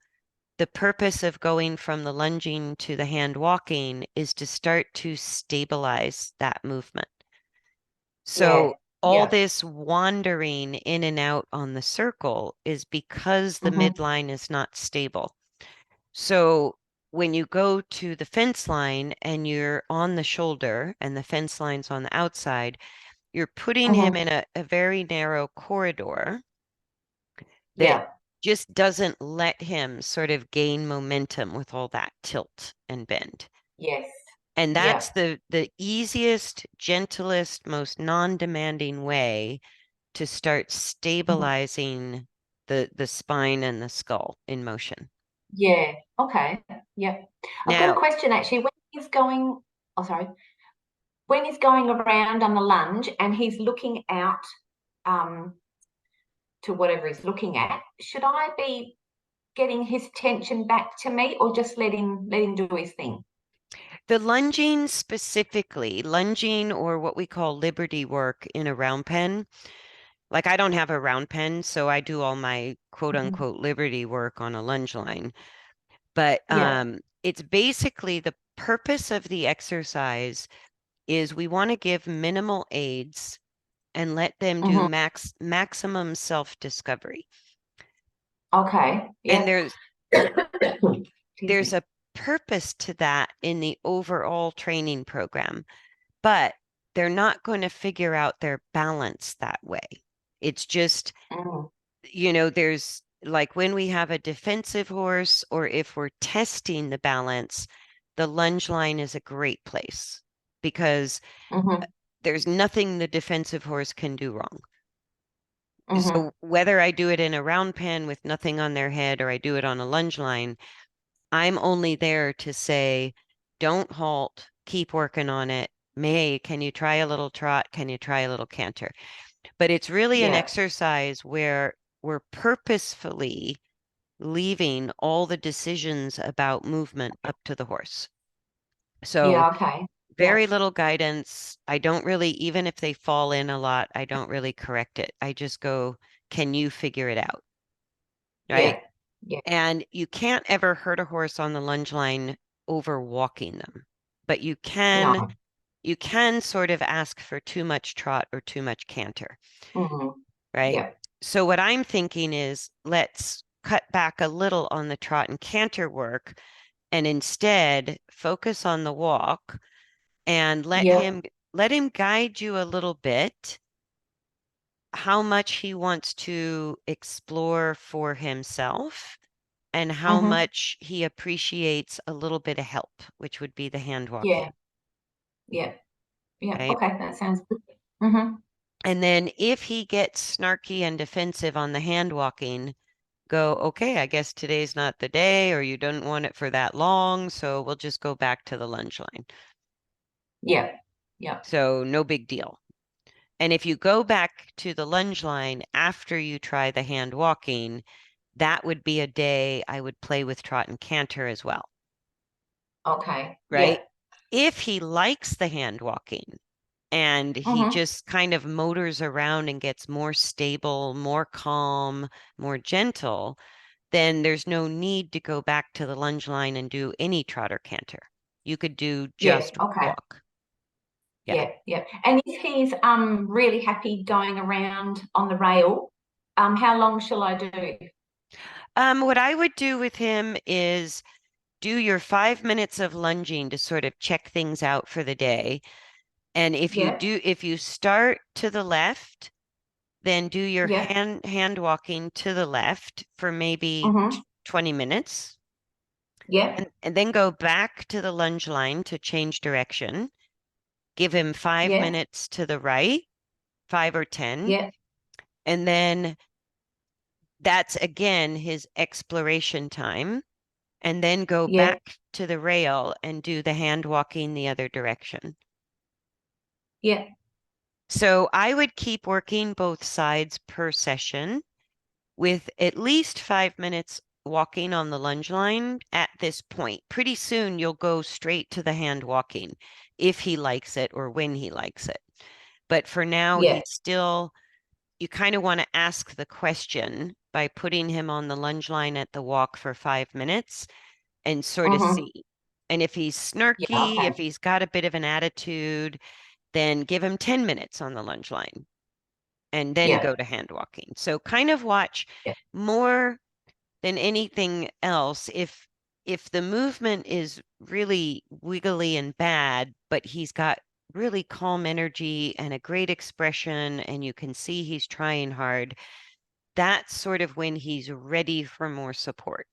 the purpose of going from the lunging to the hand walking is to start to stabilize that movement. So Yeah. all Yeah. this wandering in and out on the circle is because the Mm-hmm. midline is not stable. So when you go to the fence line and you're on the shoulder and the fence line's on the outside, you're putting him Mm-hmm. in a very narrow corridor that Yeah. just doesn't let him sort of gain momentum with all that tilt and bend. Yes. And Yeah. that's the easiest, gentlest, most non-demanding way to start Mhm. stabilizing the spine and the skull in motion. Yeah. Okay. Yeah. I've got a Now, question actually. When he's going, oh, sorry, when he's going around on the lunge and he's looking out um, to whatever he's looking at, should I be getting his attention back to me or just let him do his thing? the lunging specifically, lunging or what we call liberty work in a round pen, like I don't have a round pen, so I do all my quote Mhm. unquote liberty work on a lunge line. But Yeah. it's basically the purpose of the exercise is we want to give minimal aids and let them do Hmm. maximum self-discovery. Okay. And Yeah. there's Excuse there's me. a purpose to that in the overall training program, but they're not going to figure out their balance that way. It's just, Mm. there's like when we have a defensive horse or if we're testing the balance, the lunge line is a great place because Hmm. there's nothing the defensive horse can do wrong. Hmm. So whether I do it in a round pen with nothing on their head or I do it on a lunge line, I'm only there to say, don't halt, keep working on it. May, can you try a little trot? Can you try a little canter? But it's really an Yeah. exercise where we're purposefully leaving all the decisions about movement up to the horse. So Yeah. Okay. Yeah. very little guidance. I don't really, even if they fall in a lot, I don't really correct it. I just go, can you figure it out? Right. Yeah. Yeah. And you can't ever hurt a horse on the lunge line over walking them, but No. you can sort of ask for too much trot or too much canter, Hmm. right? Yeah. So what I'm thinking is let's cut back a little on the trot and canter work and instead focus on the walk and Yeah. let him guide you a little bit how much he wants to explore for himself and how Hmm. much he appreciates a little bit of help, which would be the hand Yeah. walking, Yeah. Yeah. right? Okay. That sounds good. Hmm. And then if he gets snarky and defensive on the hand walking, go, okay, I guess today's not the day, or you don't want it for that long, so we'll just go back to the lunge line. Yeah. Yeah. So no big deal. And if you go back to the lunge line after you try the hand walking, that would be a day I would play with trot and canter as well, Okay. right? Yeah. If he likes the hand walking and he Hmm. just kind of motors around and gets more stable, more calm, more gentle, then there's no need to go back to the lunge line and do any trot or canter. You could do Yeah. just Okay. walk. Yeah. Yeah. Yeah. And if he's really happy going around on the rail, how long shall I do? What I would do with him is do your 5 minutes of lunging to sort of check things out for the day. And Yeah. if you start to the left, then do your Yeah. hand walking to the left for maybe Hmm. 20 minutes. Yeah. And then go back to the lunge line to change direction. Give him five Yeah. minutes to the right, 5 or 10. Yeah. And then that's again his exploration time. And then go Yeah. back to the rail and do the hand walking the other direction. Yeah. So I would keep working both sides per session with at least 5 minutes walking on the lunge line at this point. Pretty soon you'll go straight to the hand walking if he likes it or when he likes it. But for now, Yeah. you kind of want to ask the question by putting him on the lunge line at the walk for 5 minutes and sort of Hmm. see. And if he's Yeah. snarky, Okay. if he's got a bit of an attitude, then give him 10 minutes on the lunge line. and then Yeah. go to hand walking. So kind of watch Yeah. more than anything else if the movement is really wiggly and bad, but he's got really calm energy and a great expression, and you can see he's trying hard, that's sort of when he's ready for more support.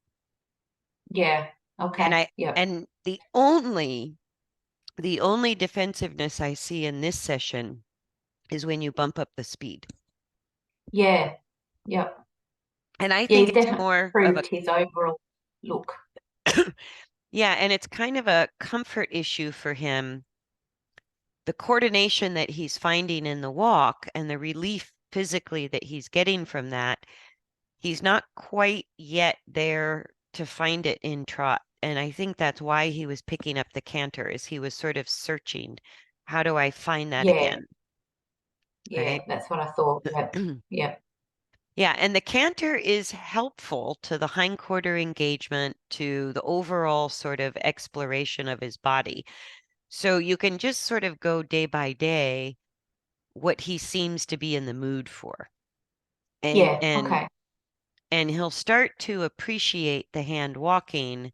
Yeah. And Okay. I Yeah. and the only defensiveness I see in this session is when you bump up the speed. Yeah. Yeah. And I Yeah. think He's it's definitely more of a improved his overall look. yeah, and it's kind of a comfort issue for him. The coordination that he's finding in the walk and the relief physically that he's getting from that, he's not quite yet there to find it in trot. And I think that's why he was picking up the canter, is he was sort of searching, how do I find that Yeah. again? Yeah. Right? That's what I thought. Yeah. Yeah. Yeah, and the canter is helpful to the hindquarter engagement, to the overall sort of exploration of his body. So you can just sort of go day by day what he seems to be in the mood for. And Yeah. and Okay. and he'll start to appreciate the hand walking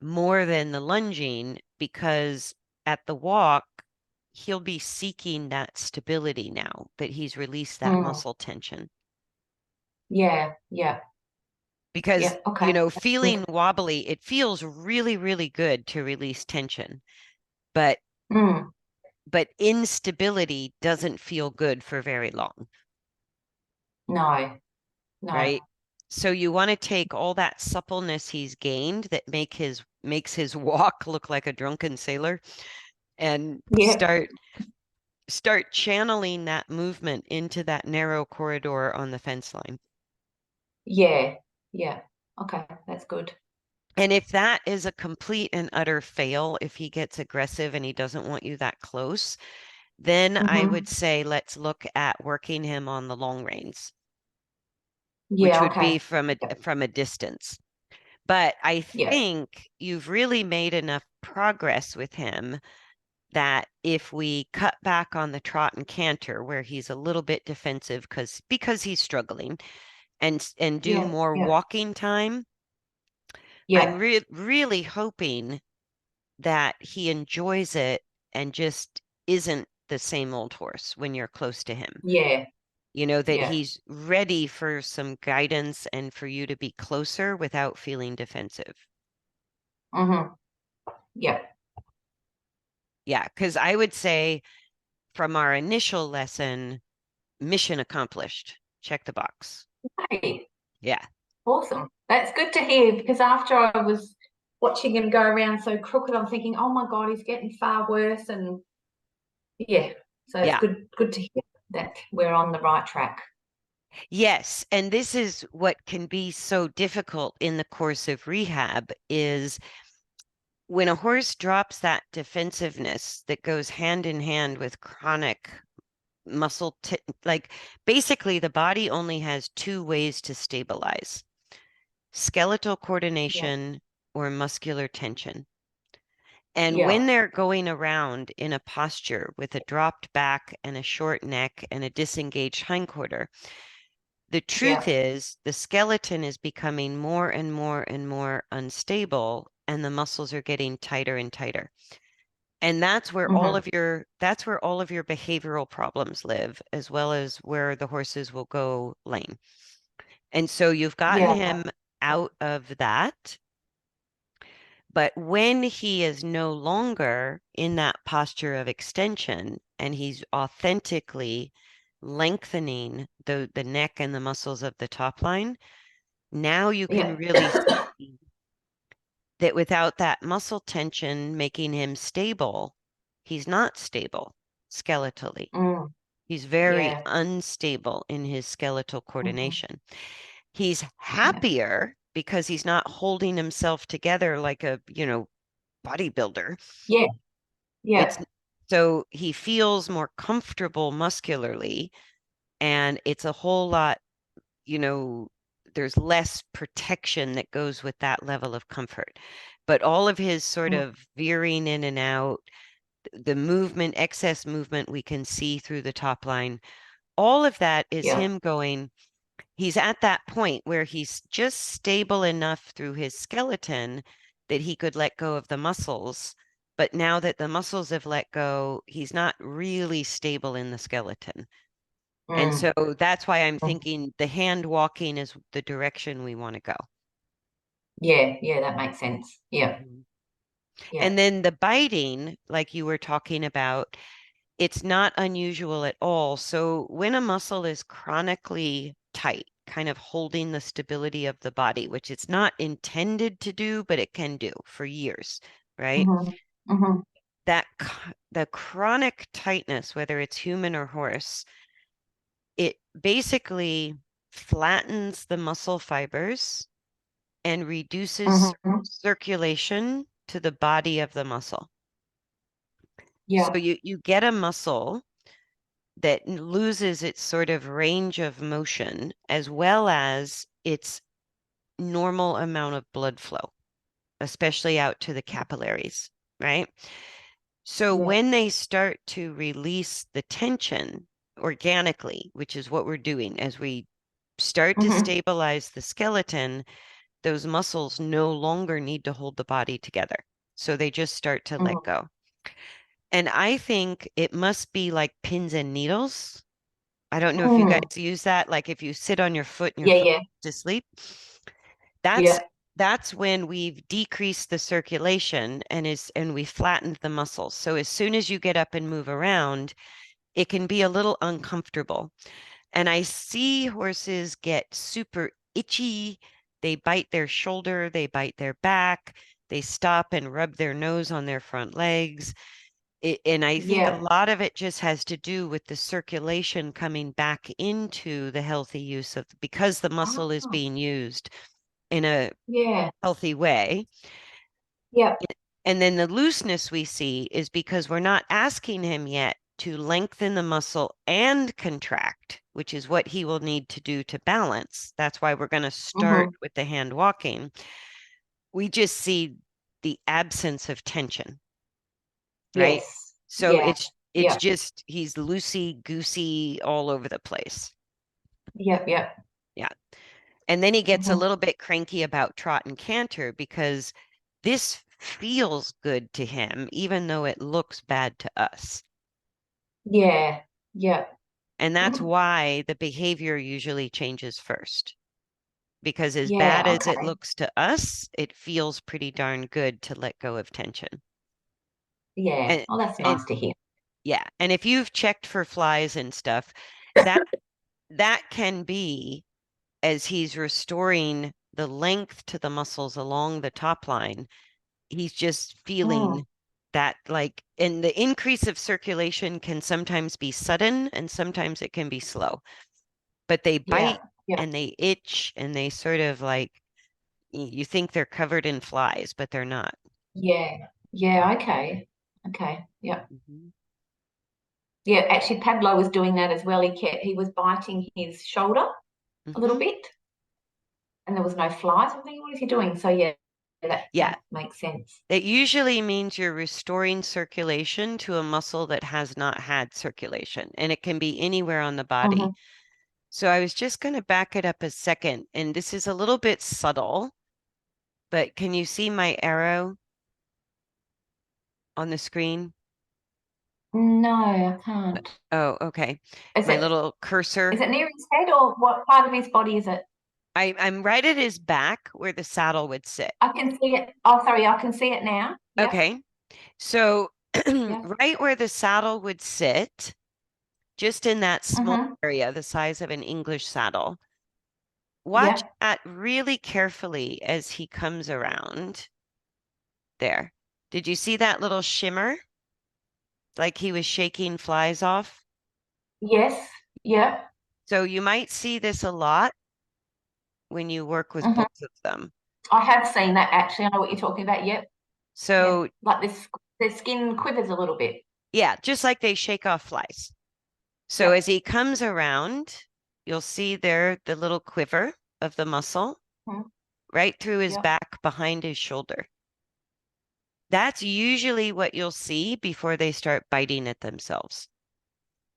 more than the lunging, because at the walk he'll be seeking that stability now that he's released that Mm. muscle tension. Yeah. Yeah. Because, Yeah. Okay. That's good. feeling wobbly, it feels really, really good to release tension, but Mm. instability doesn't feel good for very long, No. No. right? So you want to take all that suppleness he's gained that makes his walk look like a drunken sailor, and Yeah. start channeling that movement into that narrow corridor on the fence line. Yeah. Yeah. Okay. That's good. And if that is a complete and utter fail, if he gets aggressive and he doesn't want you that close, then I Mm-hmm. would say let's look at working him on the long reins, which Yeah. would be Okay. from a Yeah. from a distance. But I Yeah. think you've really made enough progress with him that if we cut back on the trot and canter, where he's a little bit defensive because he's struggling, and do Yeah. more Yeah. walking time, I'm Yeah. really hoping that he enjoys it and just isn't the same old horse when you're close to him. Yeah. That Yeah. he's ready for some guidance and for you to be closer without feeling defensive. Mm-hmm. Yeah. Yeah, because I would say from our initial lesson, mission accomplished. Check the box. Hey, Yeah. awesome. That's good to hear because after I was watching him go around so crooked, I'm thinking, oh my God, he's getting far worse. And yeah, so it's Yeah. good to hear that we're on the right track. Yes. And this is what can be so difficult in the course of rehab is when a horse drops that defensiveness that goes hand in hand with chronic like basically the body only has two ways to stabilize: skeletal Yeah. coordination or muscular tension. And Yeah. when they're going around in a posture with a dropped back and a short neck and a disengaged hindquarter, the truth Yeah. is the skeleton is becoming more and more and more unstable, and the muscles are getting tighter and tighter. And Mm-hmm. that's where all of your behavioral problems live, as well as where the horses will go lame. And so you've gotten Yeah. him out of that. But when he is no longer in that posture of extension and he's authentically lengthening the neck and the muscles of the top line, now you can Yeah. really see that without that muscle tension making him stable, he's not stable skeletally. Mm, He's very yeah. unstable in his skeletal Mm-hmm. coordination. He's Yeah. happier because he's not holding himself together like a, bodybuilder. Yeah. It's Yeah. so he feels more comfortable muscularly, and it's a whole lot, you know, there's less protection that goes with that level of comfort. But all of his sort Mm, of veering in and out, the movement, excess movement we can see through the top line, all of that is Yeah. him going, he's at that point where he's just stable enough through his skeleton that he could let go of the muscles. But now that the muscles have let go, he's not really stable in the skeleton. And Mm. so that's why I'm Mm. thinking the hand walking is the direction we want to go. Yeah, yeah, that makes sense. Yeah, Mhm. yeah. And then the biting, like you were talking about, it's not unusual at all. So when a muscle is chronically tight, kind of holding the stability of the body, which it's not intended to do, but it can do for years, right? Mm-hmm. Mm-hmm. The chronic tightness, whether it's human or horse, it basically flattens the muscle fibers and reduces Mm-hmm. circulation to the body of the muscle. So Yeah. you get a muscle that loses its sort of range of motion as well as its normal amount of blood flow, especially out to the capillaries, right? So Yeah. when they start to release the tension organically, which is what we're doing as we start to Mm-hmm. stabilize the skeleton, those muscles no longer need to hold the body together. So they just start to let Mm-hmm. go. And I think it must be like pins and needles. I don't know if you guys Mm. use that. Like if you sit on your foot and your Yeah, foot yeah, to sleep, that's yeah. that's when we've decreased the circulation and we flattened the muscles. So as soon as you get up and move around, it can be a little uncomfortable. And I see horses get super itchy. They bite their shoulder, they bite their back, they stop and rub their nose on their front legs. And I think a Yeah. lot of it just has to do with the circulation coming back into the healthy use of because the muscle is Oh, being used in a yeah. healthy way. Yeah. And then the looseness we see is because we're not asking him yet to lengthen the muscle and contract, which is what he will need to do to balance. That's why we're going to start Mm-hmm. with the hand walking. We just see the absence of tension, right? Yes. So Yeah. it's Yeah. just he's loosey goosey all over the place. Yep. Yep. Yeah. And then he gets a Mm-hmm. little bit cranky about trot and canter because this feels good to him, even though it looks bad to us. Yeah. Yeah. And that's Mm. why the behavior usually changes first. Because as bad Yeah. as it Okay. looks to us, it feels pretty darn good to let go of tension. Yeah. And Oh, that's and nice to hear. yeah, and if you've checked for flies and stuff, that that can be as he's restoring the length to the muscles along the top line, he's just Mm. feeling that like, and the increase of circulation can sometimes be sudden and sometimes it can be slow, but they Yeah. bite Yeah. and they itch and they sort of like, you think they're covered in flies, but they're not. Yeah. Yeah. Okay. Okay. Yeah. Mhm. Yeah. Actually, Pablo was doing that as well. He was biting his shoulder a little Mhm. bit, and there was no flies. I'm thinking, what is he doing? So yeah, Yeah, that makes sense. it usually means you're restoring circulation to a muscle that has not had circulation, and it can be anywhere on the body. Mm-hmm. So I was just going to back it up a second, and this is a little bit subtle, but can you see my arrow on the screen? No, I can't. Oh, okay. Is My it little is cursor. it near his head or what part of his body is it? I'm right at his back where the saddle would sit. I can see it. Oh, sorry, I can see it now. Yep. Okay. So Yep. right where the saddle would sit, just in that small Mm-hmm. area, the size of an English saddle, watch Yep. that really carefully as he comes around there. Did you see that little shimmer? Like he was shaking flies off? Yes. Yep. So you might see this a lot when you work with Mm-hmm. both of them. I have seen that actually. I know what you're talking about. Yep. Yep. So Like this, the skin quivers a little bit. yeah, just like they shake off flies. So as Yep. he comes around, you'll see there the little quiver of the muscle Mm. right through his Yep. back behind his shoulder. That's usually what you'll see before they start biting at themselves.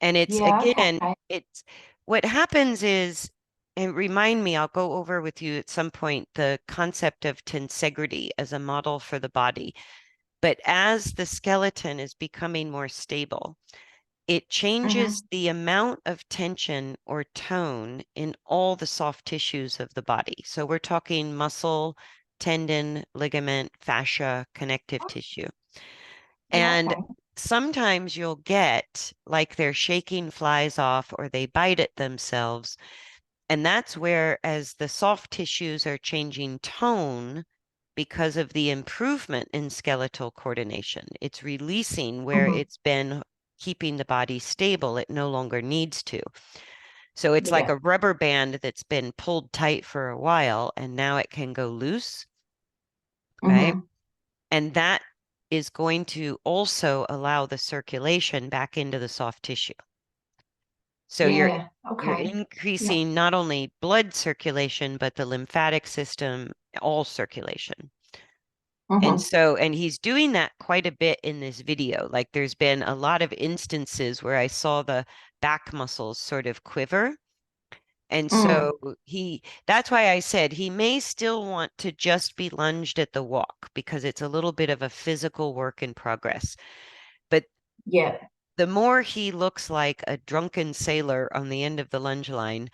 And it's Yeah, again, okay. it's what happens is, and remind me, I'll go over with you at some point the concept of tensegrity as a model for the body. But as the skeleton is becoming more stable, it changes Mm-hmm. the amount of tension or tone in all the soft tissues of the body. So we're talking muscle, tendon, ligament, fascia, connective tissue. Yeah, And okay. sometimes you'll get like they're shaking flies off or they bite at themselves. And that's where, as the soft tissues are changing tone because of the improvement in skeletal coordination, it's releasing where Mm-hmm. it's been keeping the body stable. It no longer needs to. So it's like Yeah. a rubber band that's been pulled tight for a while and now it can go loose, right? Mm-hmm. And that is going to also allow the circulation back into the soft tissue. So Yeah. you're Okay. Yeah. increasing not only blood circulation, but the lymphatic system, all circulation. And Mm-hmm. so, and he's doing that quite a bit in this video. Like there's been a lot of instances where I saw the back muscles sort of quiver. And Mm. so that's why I said he may still want to just be lunged at the walk because it's a little bit of a physical work in progress. But Yeah. the more he looks like a drunken sailor on the end of the lunge line,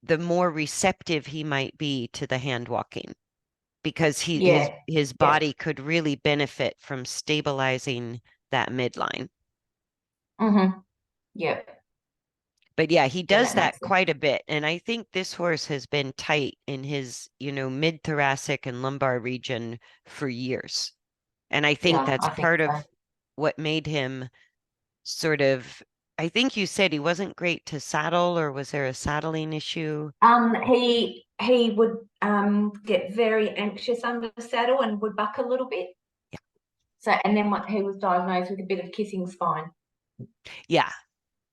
the more receptive he might be to the hand walking because Yeah. his Yeah. body could really benefit from stabilizing that midline. Mm-hmm. Yeah. But yeah, he Yeah, does that that makes sense. quite a bit. And I think this horse has been tight in his, mid-thoracic and lumbar region for years. And I think Yeah, that's I think part so. of what made him sort of, I think you said he wasn't great to saddle, or was there a saddling issue? He would get very anxious under the saddle and would buck a little bit. So, and then what he was diagnosed with a bit of kissing spine. Yeah,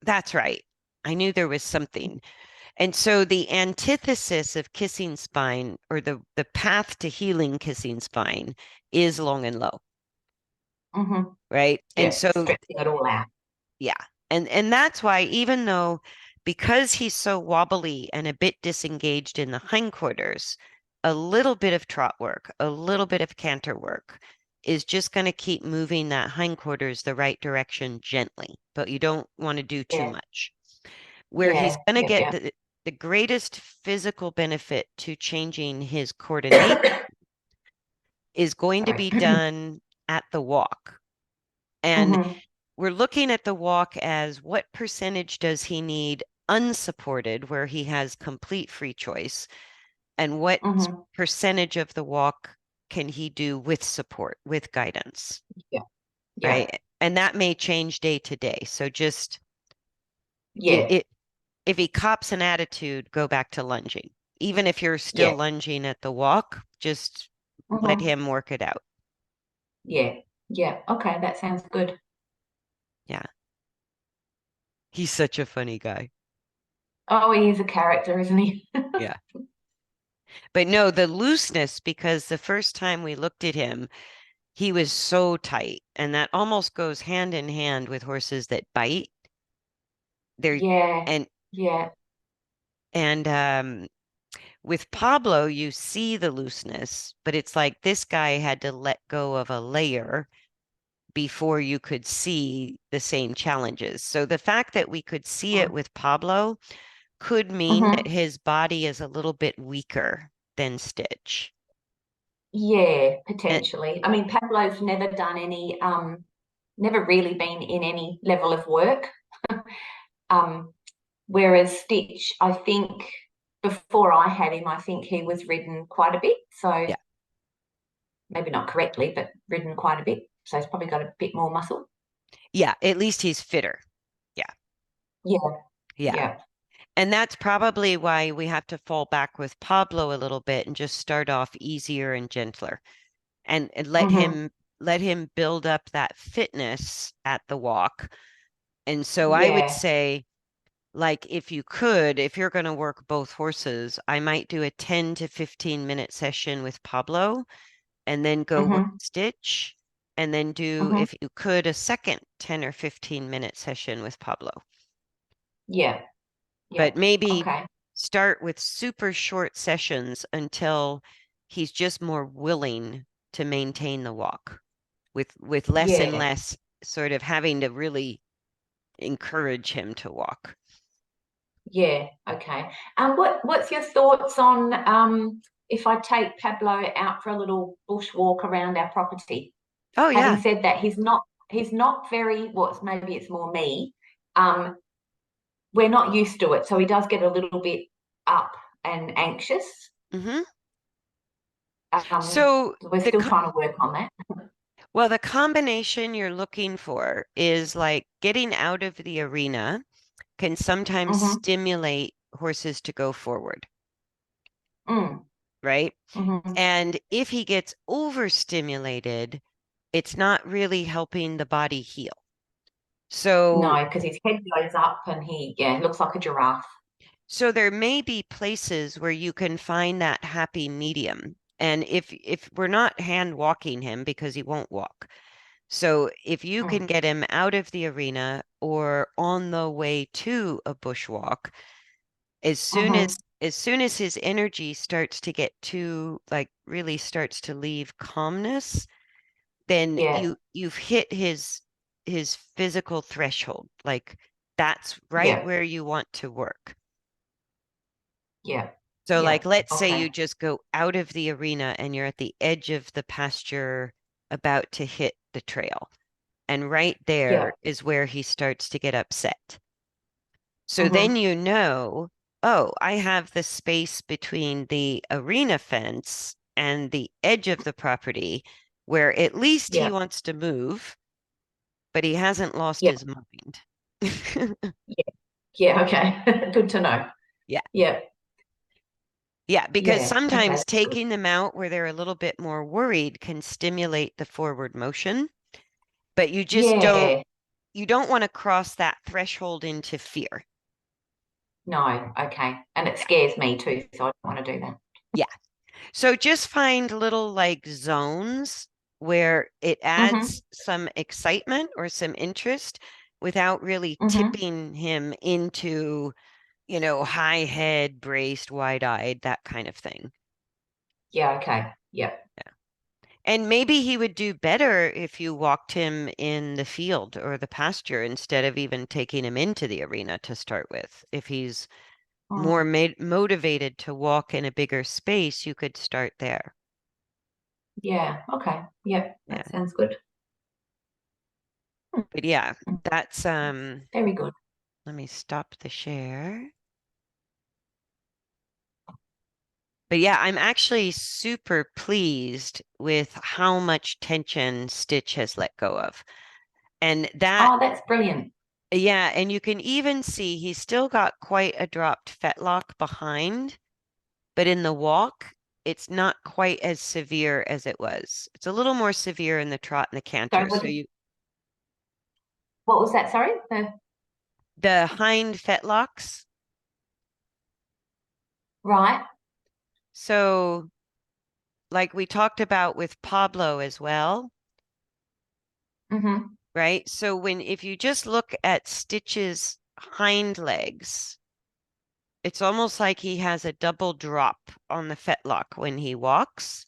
that's right. I knew there was something. And so the antithesis of kissing spine, or the path to healing kissing spine, is long and low, Mm-hmm. right? And Yeah, so stretching it all out. yeah. And that's why, even though, because he's so wobbly and a bit disengaged in the hindquarters, a little bit of trot work, a little bit of canter work is just going to keep moving that hindquarters the right direction gently, but you don't want to do too Yeah, much. Where he's yeah, going to yeah, get yeah. the greatest physical benefit to changing his coordination is going to Sorry. be done at the walk. And Mm-hmm. we're looking at the walk as what percentage does he need unsupported, where he has complete free choice, and what Mm-hmm. percentage of the walk can he do with support, with guidance, Yeah, yeah, right? And that may change day to day. So just it, yeah, it if he cops an attitude, go back to lunging. Even if you're still yeah. lunging at the walk, just let Mm-hmm. him work it out. Yeah, yeah. Okay, that sounds good. Yeah. He's such a funny guy. Oh, he is a character, isn't he? Yeah. But no, the looseness, because the first time we looked at him, he was so tight. And that almost goes hand in hand with horses that bite. They're Yeah, and yeah. and with Pablo, you see the looseness, but it's like this guy had to let go of a layer before you could see the same challenges. So the fact that we could see it Mm. with Pablo could mean that Mm-hmm. his body is a little bit weaker than Stitch. Yeah, And potentially. I mean, Pablo's never done any, never really been in any level of work. Um, whereas Stitch, I think before I had him, I think he was ridden quite a bit. So yeah, maybe not correctly, but ridden quite a bit. So he's probably got a bit more muscle. yeah, at least he's fitter. Yeah, Yeah, yeah. yeah. And that's probably why we have to fall back with Pablo a little bit and just start off easier and gentler and Mm-hmm. let him build up that fitness at the walk. And so I would Yeah. say, like, if you could, if you're going to work both horses, I might do a 10 to 15-minute session with Pablo and then go with Mm-hmm. Stitch. and then do, Mm-hmm. if you could, a second 10 or 15-minute session with Pablo. Yeah. Yeah. But maybe Okay. start with super short sessions until he's just more willing to maintain the walk, with less and Yeah. less sort of having to really encourage him to walk. Yeah. Okay. What's your thoughts on if I take Pablo out for a little bush walk around our property? Oh Having yeah. said that, he's not very, well, maybe it's more me. Um, we're not used to it, so he does get a little bit up and anxious. Hmm. Um, So we're still trying to work on that. well, the combination you're looking for is like getting out of the arena can sometimes Mm-hmm. stimulate horses to go forward, Mm, right? mm-hmm. And if he gets overstimulated, it's not really helping the body heal. So, No, because his head goes up and he looks like a giraffe. so there may be places where you can find that happy medium. And if we're not hand walking him because he won't walk. So if you can Mm, get him out of the arena or on the way to a bushwalk, as soon as mm-hmm. as soon as his energy starts to get to like really starts to leave calmness, then Yeah, you've hit his physical threshold. Like that's right yeah, where you want to work. yeah, So yeah. like let's say Okay. you just go out of the arena and you're at the edge of the pasture about to hit the trail. And right Yeah. there is where he starts to get upset. So then Mm-hmm. you know, oh, I have the space between the arena fence and the edge of the property where at least he Yeah, wants to move, but he hasn't lost yeah, his mind. yeah, yeah. Okay. Good to know. Yeah. Yeah, Yeah, because yeah. Okay, sometimes that's good. taking them out where they're a little bit more worried can stimulate the forward motion, but Yeah. you don't want to cross that threshold into fear. No, okay. And it Yeah. scares me too, so I don't want to do that. Yeah. So just find little like zones where it Mm-hmm. adds some excitement or some interest without really Mm-hmm. tipping him into, high head, braced, wide-eyed, that kind of thing. Yeah, okay. Yeah. Yeah. And maybe he would do better if you walked him in the field or the pasture instead of even taking him into the arena to start with. If he's more Mm, motivated to walk in a bigger space, you could start there. yeah, okay. Yeah, Yeah. that sounds good. But yeah, Mm, that's very good. let me stop the share. But yeah, I'm actually super pleased with how much tension Stitch has let go of. And that, Oh, that's brilliant. yeah, and you can even see he's still got quite a dropped fetlock behind, but in the walk, it's not quite as severe as it was. It's a little more severe in the trot and the So canter. what, So what was that? Sorry? the hind fetlocks. Right. So like we talked about with Pablo as well, Mm-hmm. right? So if you just look at Stitch's hind legs, it's almost like he has a double drop on the fetlock when he walks.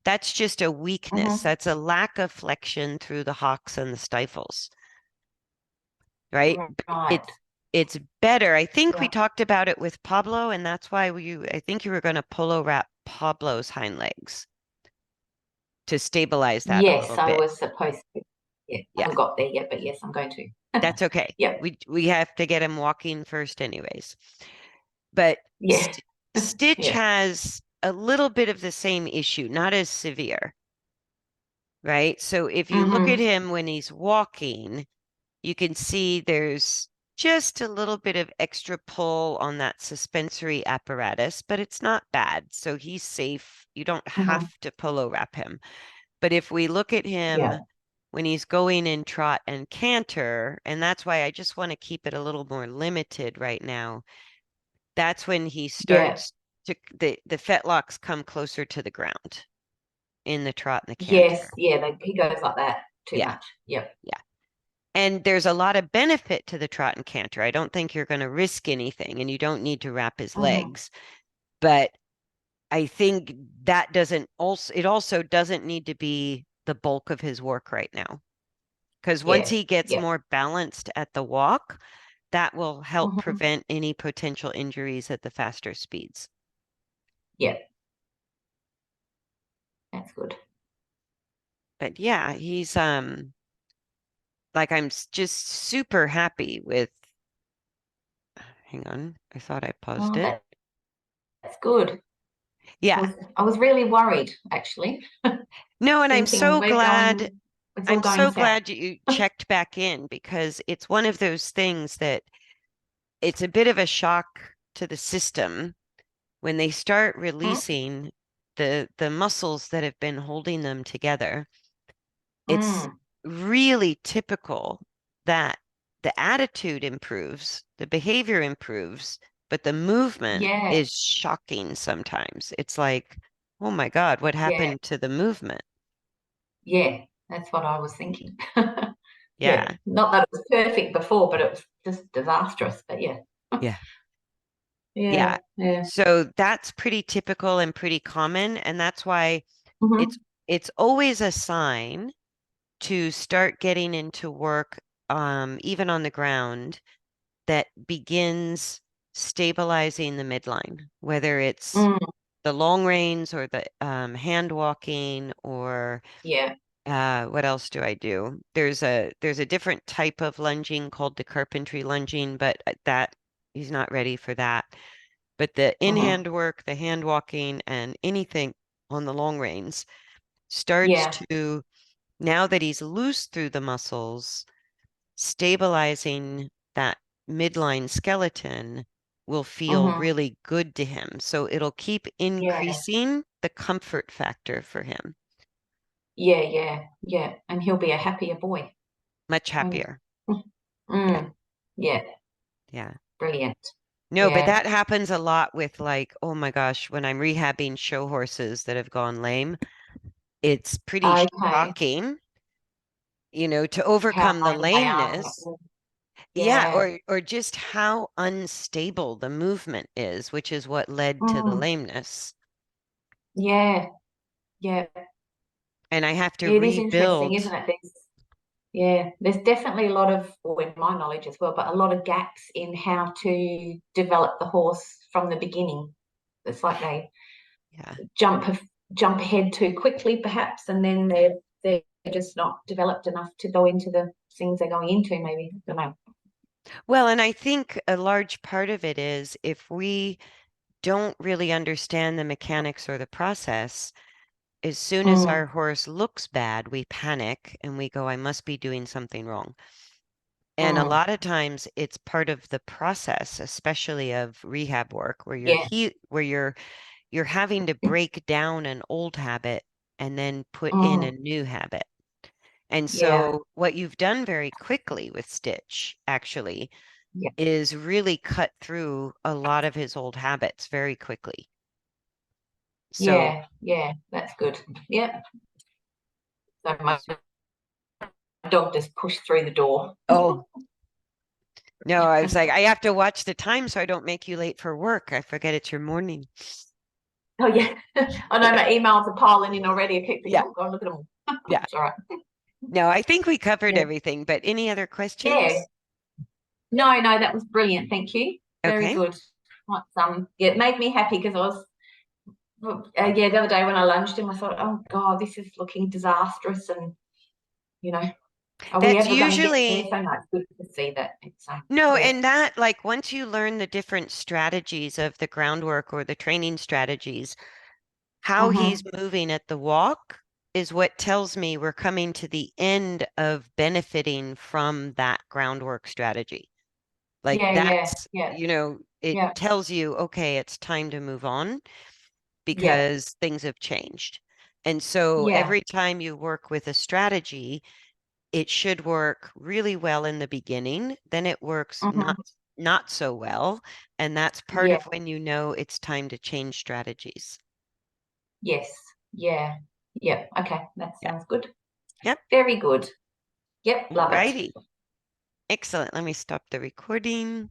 That's just a weakness. Mm-hmm. That's a lack of flexion through the hocks and the stifles, right? But Right. it's better. I think we Yeah. talked about it with Pablo, and that's why I think you were going to polo wrap Pablo's hind legs to stabilize that a Yes, little I bit. was supposed to. Yeah, I Yeah, haven't got there yet, but yes, I'm going to. that's okay. Yep. We have to get him walking first anyways. But Yeah. Stitch Yeah. has a little bit of the same issue, not as severe, right? So if you look at Mm-hmm. him when he's walking, you can see there's just a little bit of extra pull on that suspensory apparatus, but it's not bad. So he's safe. You don't Mm-hmm. have to polo wrap him. But if we look at him Yeah. when he's going in trot and canter, and that's why I just want to keep it a little more limited right now, that's when he Yeah. starts to the fetlocks come closer to the ground. in the trot and the Yes, canter. yeah, he goes like that too Yeah, much. Yep. yeah. And there's a lot of benefit to the trot and canter. I don't think you're going to risk anything and you don't need to wrap his Mhm. legs. But I think that doesn't also, it also doesn't need to be the bulk of his work right now. Because once Yeah, he gets yep. more balanced at the walk, that will help Mhm. prevent any potential injuries at the faster speeds. Yep, that's good. But yeah, he's like just super happy with, hang on, I thought I paused Oh, it. that's good. Yeah. I was really worried actually, No, and thinking it's all I'm going so south. glad you checked back in because it's one of those things that it's a bit of a shock to the system when they start Mm, releasing the muscles that have been holding them together. It's mm, really typical that the attitude improves, the behavior improves, but the movement yeah, is shocking sometimes. It's like, oh my God, what yeah, happened to the movement? yeah. That's what I was thinking. Yeah, Yeah, not that it was perfect before, but it was just disastrous. But yeah, yeah, yeah. yeah, yeah. So that's pretty typical and pretty common, and that's why it's Hmm. it's always a sign to start getting into work, even on the ground, that begins stabilizing the midline, whether it's Mm, the long reins or the hand walking or yeah. what else do I do? There's a different type of lunging called the carpentry lunging, but that he's not ready for that. But the Hmm. in-hand work, the hand walking, and anything on the long reins starts Yeah. to, now that he's loose through the muscles, stabilizing that midline skeleton will feel Hmm. really good to him. So it'll keep Yeah. increasing the comfort factor for him. Yeah. Yeah. Yeah. And he'll be a happier boy, Much won't happier. he? Yeah. Mm, yeah. Yeah. Brilliant. No, but Yeah. that happens a lot with like, oh my gosh, when I'm rehabbing show horses that have gone lame, it's pretty Okay. shocking, to How overcome the lame they are. lameness. Yeah, Yeah. or just how unstable the movement is, which is what led to the Mm, lameness. yeah. Yeah. And I have to It is interesting, isn't rebuild. it? There's definitely a lot of, or in my knowledge as well, but a lot of gaps in how to develop the horse from the beginning. It's like they Yeah. jump jump ahead too quickly, perhaps, and then they're just not developed enough to go into the things they're going into. Maybe I don't know. Well, and I think a large part of it is if we don't really understand the mechanics or the process, as soon as our Mm, horse looks bad, we panic and we go, I must be doing something wrong. And a mm, lot of times it's part of the process, especially of rehab work, where yeah. you're having to break down an old habit and then put in a Mm, new habit. And yeah. so what you've done very quickly with Stitch, actually, Yeah. is really cut through a lot of his old habits very quickly. So, Yeah. Yeah. That's good. Yeah. So my dog just pushed through the door. oh, no, I was like, I have to watch the time so I don't make you late for work. I forget it's your morning. Oh yeah. I know my emails are piling in already. I keep thinking, Yeah, oh God, look at them. yeah. It's all right. No, I think we covered Yeah. everything, but any other Yeah. questions? No, no, that was brilliant. Thank you. Very Okay. good. Yeah, it made me happy because I was, yeah, the other day when I lunged him, I thought, oh God, this is looking disastrous. And, you know, are we That's ever going to get there? usually, So no, it's good to see that. It's, no, yeah. and that, like, once you learn the different strategies of the groundwork or the training strategies, how he's Mm-hmm. moving at the walk is what tells me we're coming to the end of benefiting from that groundwork strategy. Like Yeah, yeah, that's, yeah, it yeah, tells you, okay, it's time to move on yeah, because things have changed. And so yeah. every time you work with a strategy, it should work really well in the beginning, then it works Mm-hmm. not so well, and that's part Yeah, of when you know it's time to change strategies. yes, yeah. Yep. Okay. That Yeah. sounds good. Yep. Very good. Yep. Love it. Righty. Excellent. Let me stop the recording.